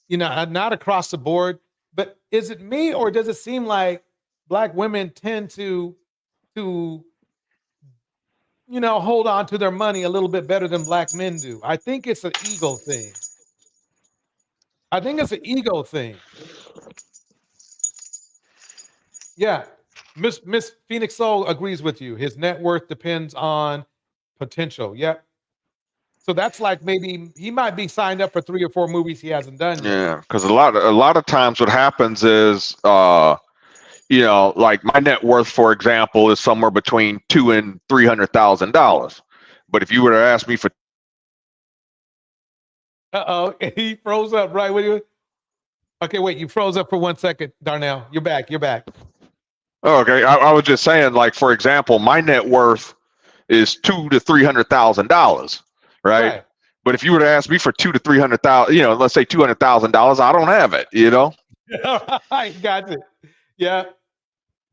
not across the board. But is it me, or does it seem like black women tend to hold on to their money a little bit better than black men do? I think it's an ego thing. Yeah. Miss Phoenix Soul agrees with you. His net worth depends on potential. Yep. So that's like maybe he might be signed up for 3 or 4 movies he hasn't done yet. Yeah, because a lot of times what happens is like my net worth, for example, is somewhere between $200,000 and $300,000. But if you were to ask me for he froze up right with you. Okay, wait, you froze up for 1 second, Darnell. You're back. Okay, I was just saying, like, for example, my net worth is $200,000 to $300,000, right? But if you were to ask me for $200,000 to $300,000, let's say $200,000, I don't have it, I got it. Yeah.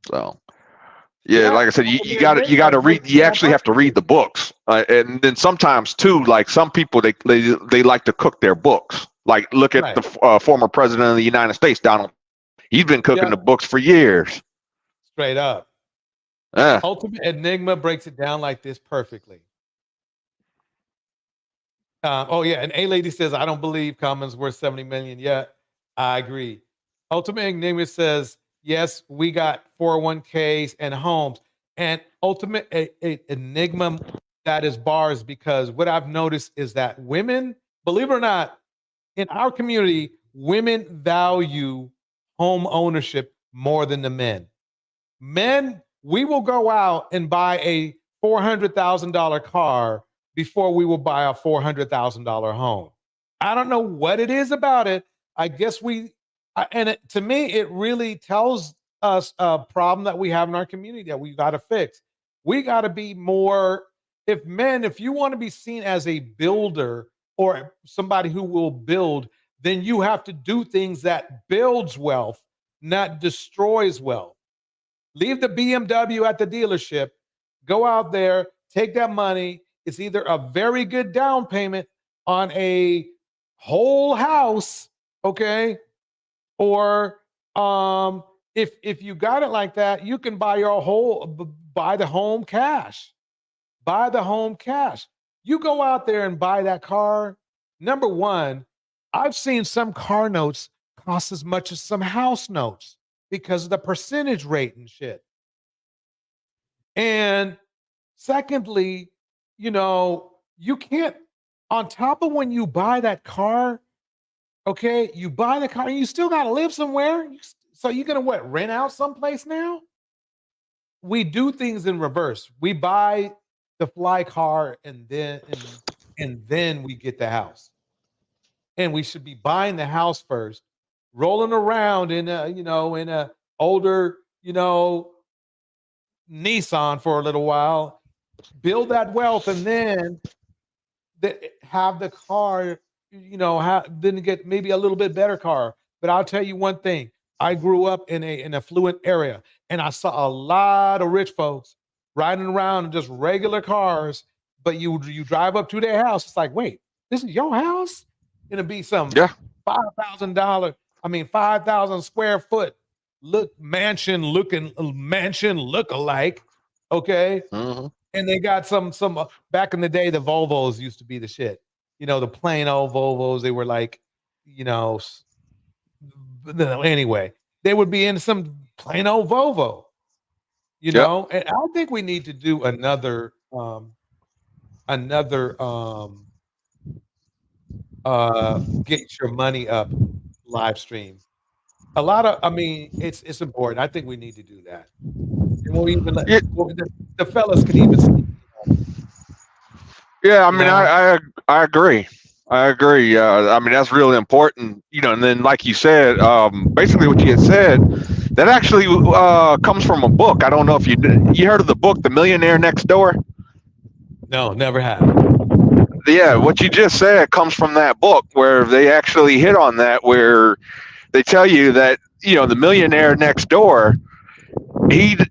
So, yeah, like I said, you got to read. You actually have to read the books, and then sometimes too, like some people they like to cook their books. Like look at the former president of the United States, Donald. He's been cooking the books for years. Straight up. Ultimate Enigma breaks it down like this perfectly. And A Lady says, I don't believe Common's worth 70 million yet. I agree. Ultimate Enigma says, yes, we got 401ks and homes. And Ultimate Enigma, that is bars, because what I've noticed is that women, believe it or not, in our community, women value home ownership more than the men. Men, we will go out and buy a $400,000 car before we will buy a $400,000 home. I don't know what it is about it. I guess to me, it really tells us a problem that we have in our community that we got to fix. We got to be more if you want to be seen as a builder or somebody who will build, then you have to do things that builds wealth, not destroys wealth. Leave the BMW at the dealership, go out there, take that money. It's either a very good down payment on a whole house, okay? Or if you got it like that, you can buy buy the home cash. Buy the home cash. You go out there and buy that car. Number one, I've seen some car notes cost as much as some house notes because of the percentage rate and shit. And secondly, you can't, on top of when you buy that car, okay, you buy the car and you still got to live somewhere. So you're going to rent out someplace now? We do things in reverse. We buy the fly car and then we get the house. And we should be buying the house first, rolling around in a older, Nissan for a little while, build that wealth, and then have the car, then get maybe a little bit better car. But I'll tell you one thing. I grew up in an affluent area, and I saw a lot of rich folks riding around in just regular cars, but you drive up to their house, it's like, wait, this is your house? It'll be some $5,000, 5,000 square foot mansion look-alike, okay? Mm-hmm. And they got some back in the day, the Volvos used to be the shit. The plain old Volvos, they were like, anyway, they would be in some plain old Volvo, and I think we need to do another get your money up live stream. A lot of, it's important. I think we need to do that. And we'll even let the fellas can even see. Yeah, I agree. I agree. That's really important. And then like you said, basically what you had said, that actually comes from a book. I don't know if you heard of the book, The Millionaire Next Door? No, never have. Yeah, what you just said comes from that book where they actually hit on that, where they tell you that, the millionaire next door, he or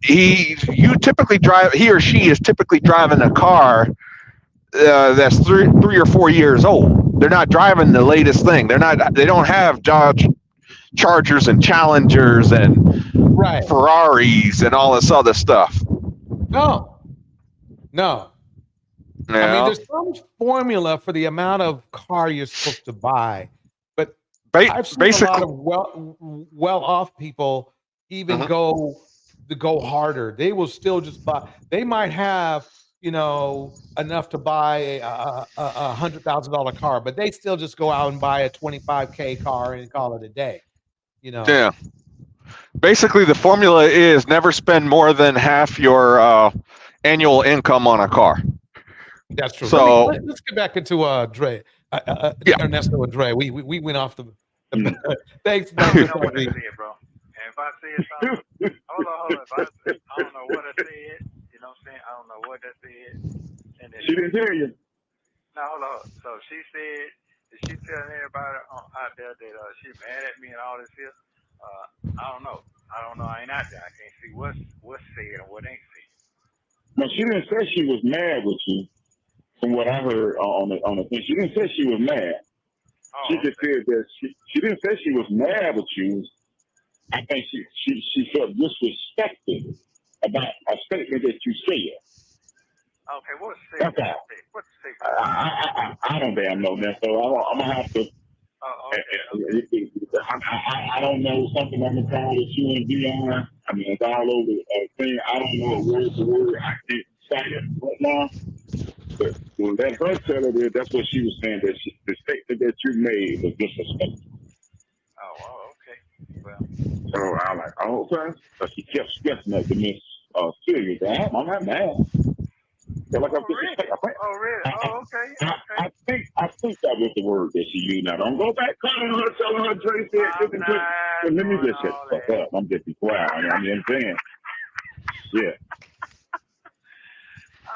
she is typically driving a car that's 3 or 4 years old. They're not driving the latest thing. They don't have Dodge Chargers and Challengers and Ferraris and all this other stuff. No. Yeah. There's some formula for the amount of car you're supposed to buy, but I've seen a lot of well-off people even go harder. They will still just buy. They might have enough to buy a $100,000 car, but they still just go out and buy a $25K car and call it a day. Yeah. Basically, the formula is never spend more than half your annual income on a car. That's true. So let's get back into Dre, Ernesto and Dre. We went off the. Thanks. I don't know what I said, bro. And if I said something, hold on. If I don't know what I said. You know what I'm saying? I don't know what I said. And then She didn't hear you. No, hold on. So she said, is she telling everybody out there that she mad at me and all this here? I don't know. I ain't out there. I can't see what's said and what ain't said. No, she didn't say she was mad with you. From what I heard on the thing, she didn't say she was mad. She just said that she didn't say she was mad with you. I think she felt disrespected about a statement that you said. Okay, what's said? That's all. What's said? I don't damn know that, so I'm gonna have to. I don't know something on the call that you and BAWN. It's all over the thing. I don't know word for word. I can't cite it right now. But let her tell her that's what she was saying, that the statement that you made was disrespectful. Oh, okay. Well. So I'm like, okay. So she kept stressing that to Miss Celia. I'm not mad. So like Really? Oh, okay. I think that was the word that she used. Now don't go back calling her, telling her Dre said. Let me just shut the fuck up. I'm just be quiet. I'm just saying. Yeah.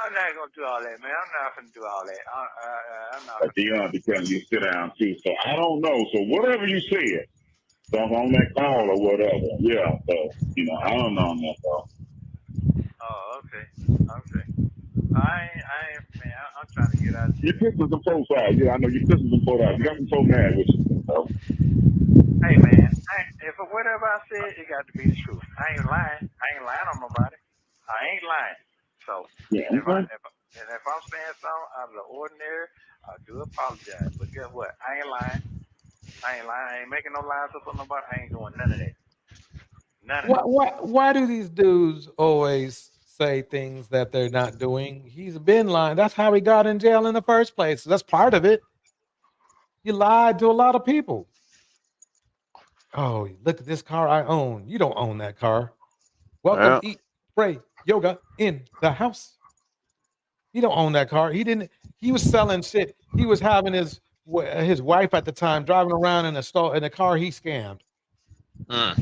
I'm not gonna do all that, man. I'm not gonna do all that. I'm not. But Dion be telling you to sit down too. So I don't know. So whatever you said, so I'm on that call or whatever. Yeah. So I don't know on that call. Oh, okay. I ain't, man. I'm trying to get out. You pissing some folks out. Yeah, I know you pissing some folks out. You got some folks mad with you. So. Hey, man. If whatever I said, it got to be the truth. I ain't lying. I ain't lying on nobody. I ain't lying. So Yeah. if I'm saying something out of the ordinary, I do apologize. But guess what? I ain't lying. I ain't making no lies up on nobody. I ain't doing none of that. None of that. Why do these dudes always say things that they're not doing? He's been lying. That's how he got in jail in the first place. That's part of it. You lied to a lot of people. Oh, look at this car I own. You don't own that car. Welcome, Yeah. eat, pray, yoga in the house. You don't own that car. He didn't. He was selling shit. He was having his wife at the time driving around in a car he scammed. So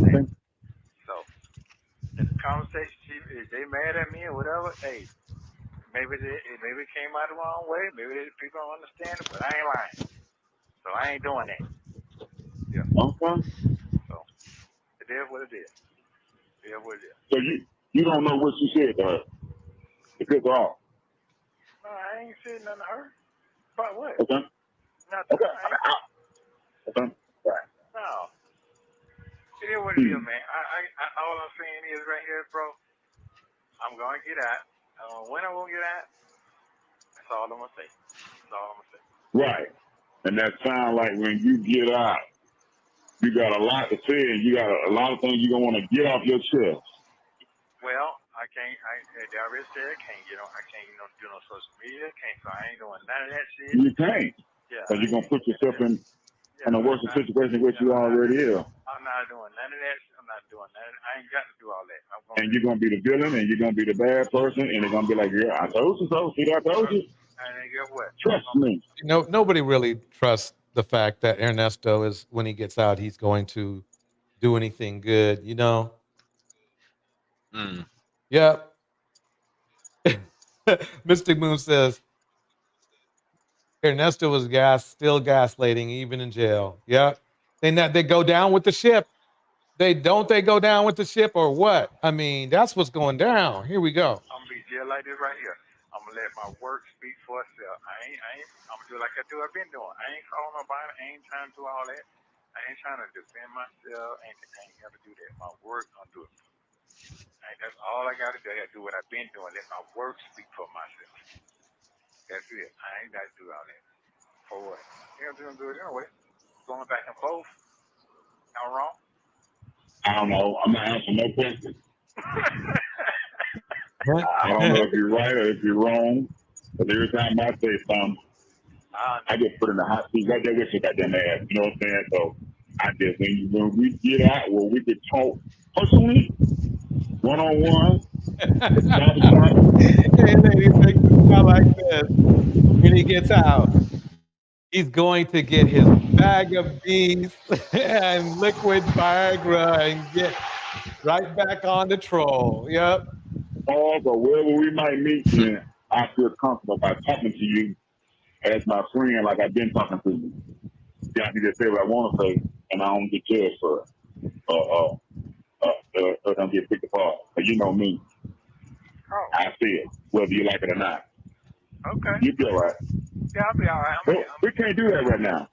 in the conversation, if they mad at me or whatever, hey, maybe it came out the wrong way. Maybe people don't understand it, but I ain't lying. So I ain't doing that. Yeah. Okay. So it is what it is. It is what it is. So you don't know what she said to her. To piss her off. No, I ain't saying nothing to her. But what? Okay. Nothing. Okay. Okay. Right. No. It is what it is, man. All I'm saying is right here, bro. I'm gonna get out. When I won't get out, that's all I'm gonna say. That's all I'm gonna say. Right. And that sounds like when you get out, you got a lot to say, and you got a lot of things you're gonna want to get off your chest. Well, I already said I can't do no social media. So I ain't doing none of that shit. You can't. Yeah. Because you're gonna put yourself in a worse situation which you already is. I'm not doing none of that. I'm not doing none of that. I ain't got to do all that. And you're gonna be the villain, and you're gonna be the bad person, and they're gonna be like, "Yeah, I told you so. See, I told you." And then guess what? Trust me. Nobody really trusts the fact that Ernesto is, when he gets out, he's going to do anything good. Yep. Mystic Moon says Ernesto was still gaslighting even in jail. Yep. They go down with the ship. They go down with the ship or what? I mean, that's what's going down. Here we go. I'm gonna be jail like this right here. I'm gonna let my work speak for itself. I'm gonna do like I've been doing. I ain't calling nobody. I ain't trying to do all that. I ain't trying to defend myself. I ain't gotta do that. My work gonna do it. That's all I gotta do. I gotta do what I've been doing. Let my work speak for myself. That's it. I ain't gotta do all that. For what? You're gonna do it anyway. Going back and forth. Am I wrong? I don't know. I'm not answering no questions. I don't know if you're right or if you're wrong. But every time I say something, I get put in the hot seat right there with your goddamn ass. You know what I'm saying? So I just when we get out where we could talk personally, one-on-one. Hey, ladies, make it sound like this. When he gets out, he's going to get his bag of beans and liquid Viagra and get right back on the troll. Yep. Or wherever we might meet, then I feel comfortable by talking to you as my friend, like I've been talking to you. Yeah, I can just say what I want to say, and I don't get judged for it. Or don't get picked apart. But you know me. Oh. I see it, whether you like it or not. Okay. You'll be all right. Yeah, I'll be all right. We can't do that right now.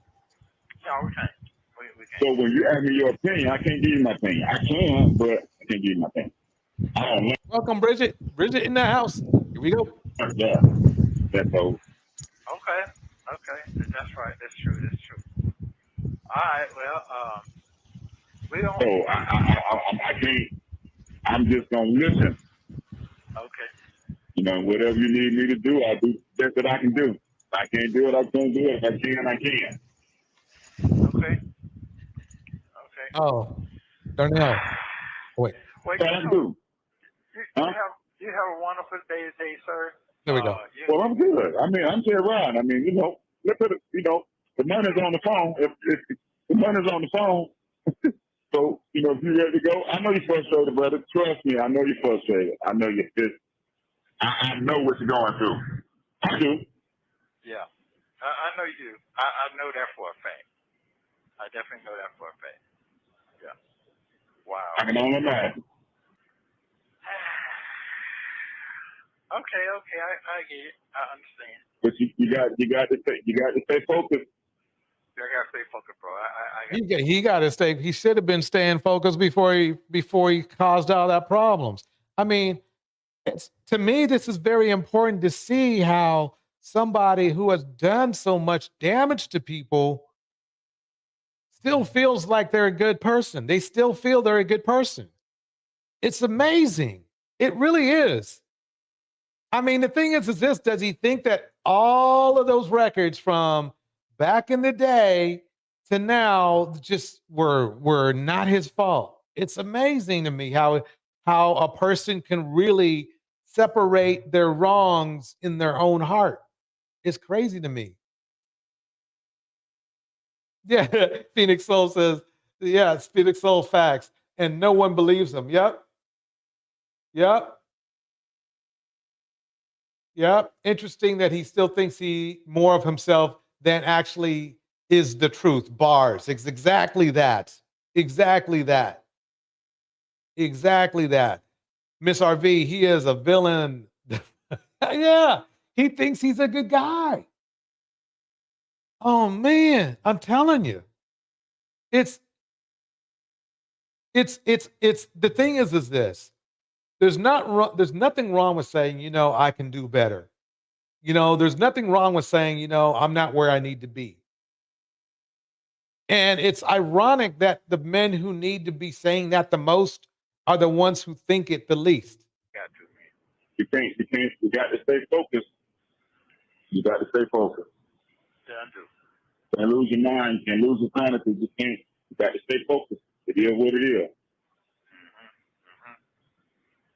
No, we can't. We can't. So when you ask me your opinion, I can't give you my opinion. I can, but I can't give you my opinion. I don't know. Welcome, Bridget. Bridget in the house. Here we go. Yeah, that's all. Okay. That's right. That's true. All right. Well, we don't. So I can't. I'm just gonna listen. Okay. Whatever you need me to do, I'll do the best that I can do. If I can't do it, I can't do it. If I can, I can. Okay. Oh, Darnell. Wait. Well, What I do? You have a wonderful day today, sir. There we go. Well, I'm good. I mean, I'm here around. I mean, look at it. The money's on the phone. If the money's on the phone, so if you're ready to go, I know you're frustrated, brother. Trust me, I know you're frustrated. I know you're pissed. I know what you're going through. I do. Yeah, I know you do. I know that for a fact. I definitely know that for a fact. Yeah. Wow. I can only imagine. Okay, I get it. I understand. But you got to stay focused. I gotta stay focused, bro. I He got to stay. He should have been staying focused before he caused all that problems. I mean, to me, this is very important to see how somebody who has done so much damage to people still feels like they're a good person. They still feel they're a good person. It's amazing. It really is. I mean, the thing is this, does he think that all of those records from back in the day to now just were not his fault? It's amazing to me how a person can really separate their wrongs in their own heart. It's crazy to me. Yeah, Phoenix Soul says, yeah, it's Phoenix Soul facts. And no one believes him. Yep. Interesting that he still thinks he more of himself than actually is the truth. Bars. It's exactly that. Exactly that. Miss RV, he is a villain. Yeah, he thinks he's a good guy. Oh man, I'm telling you. It's the thing is this. There's nothing wrong with saying, I can do better. There's nothing wrong with saying, I'm not where I need to be. And it's ironic that the men who need to be saying that the most are the ones who think it the least. got to, man. You got to stay focused. You got to stay focused. Yeah, I do. Can't lose your mind. Can't lose your sanity. You got to stay focused. It is what it is.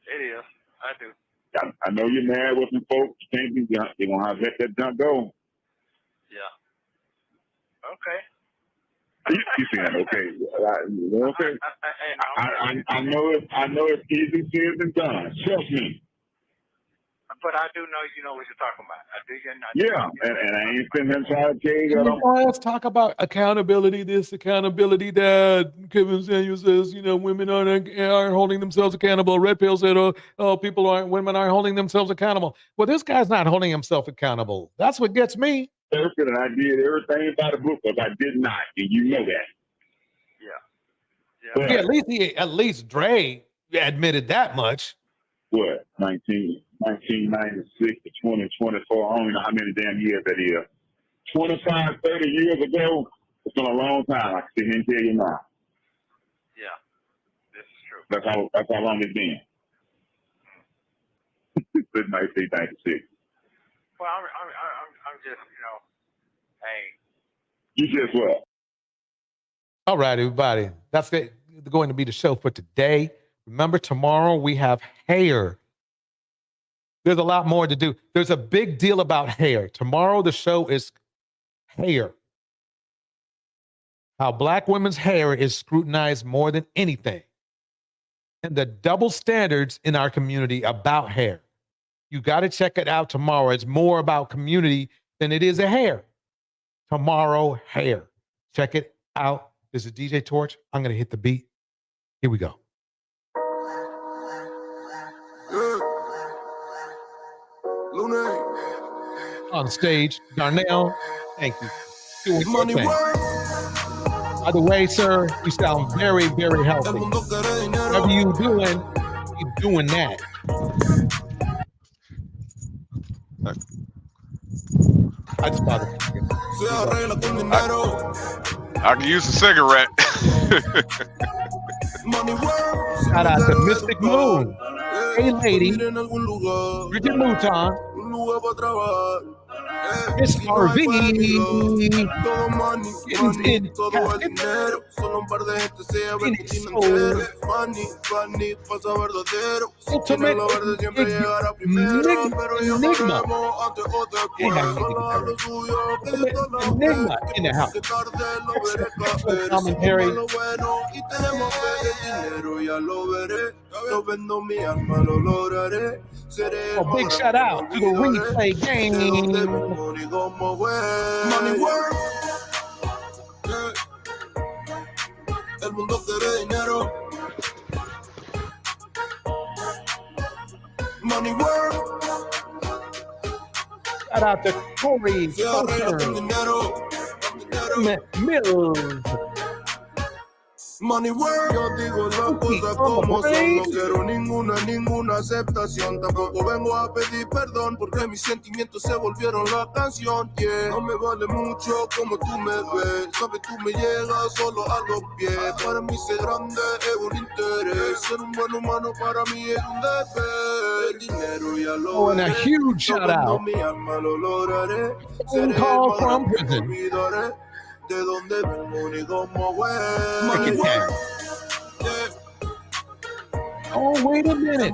It is. I do. I know you're mad with some folks. You can't be. You're gonna have to let that junk go. Yeah. Okay. You saying okay? Okay. I know it's easy said than done. Trust me. But I do know you know what you're talking about. I do. And I ain't sitting there trying to tell you that. Let's talk about accountability this, accountability that. Kevin Samuels says, women aren't holding themselves accountable. Red Pill said, women aren't holding themselves accountable. Well, this guy's not holding himself accountable. That's what gets me. And I did everything by the book, but I did not, and you know that. Yeah. At least Dre admitted that much. What? 1996 to 2024. I don't know how many damn years that is. 25, 30 years ago. It's been a long time. I can sit here and tell you now. Yeah. This is true. That's how long it's been. Since 1996. Well, I'm just, hey. You just what? All right, everybody. That's going to be the show for today. Remember, tomorrow we have hair. There's a lot more to do. There's a big deal about hair. Tomorrow the show is hair. How Black women's hair is scrutinized more than anything. And the double standards in our community about hair. You got to check it out tomorrow. It's more about community than it is a hair. Tomorrow, hair. Check it out. This is DJ Torch. I'm going to hit the beat. Here we go. On stage, Darnell, thank you. Doing your thing. By the way, sir, you sound very, very healthy. Whatever you doing, keep doing that. I just thought I can use a cigarette. Shout out to Mystic Moon. Hey, lady. Bridget Mouton. Miss RV. Phoenix Soul. Ultimate Enigma. Enigma in the house. Excellent commentary. No vendo mi alma, lo lograré. Seré el Oh, big más shout grande, out no to the olvidaré replay de dónde game. vengo ni cómo fue. Money work. El mundo quiere dinero. Money work. Shout out to Corey Se arregla con dinero. Mills. Money work. Yo digo las cosas como son. No quiero ninguna aceptación. Tampoco vengo a pedir perdón porque mis sentimientos se volvieron la canción. Yeah. No me vale mucho como tú me ves. Sabes, tú me llegas solo a los pies. Para mí ser grande es un interés. Ser un buen humano para mí es un deber. El dinero ya lo Oh, and a veré. huge shout out. Mi alma lo lograré. Phone call from prison. Olvidaré de dónde vengo ni cómo fue. Break it down. Oh, wait a minute.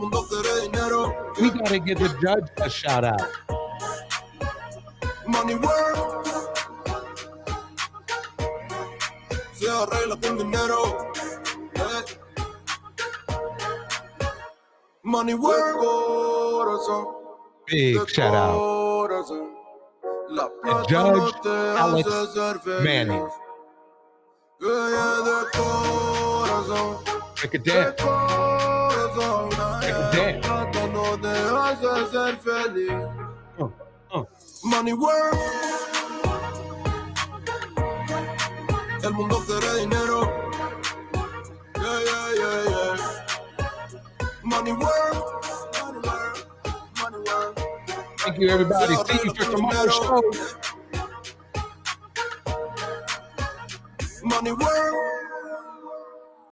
We gotta give the judge a shout out. Money work. Se arregla con dinero. Money work. Corazón. Big shout out. Corazón. La And Judge Alex Manning. Break it down. Break it down. Money work. El mundo quiere dinero. Yeah, yeah, yeah, yeah. Money work. Money work. Money work. Thank you, everybody. See you for tomorrow's show. Money work.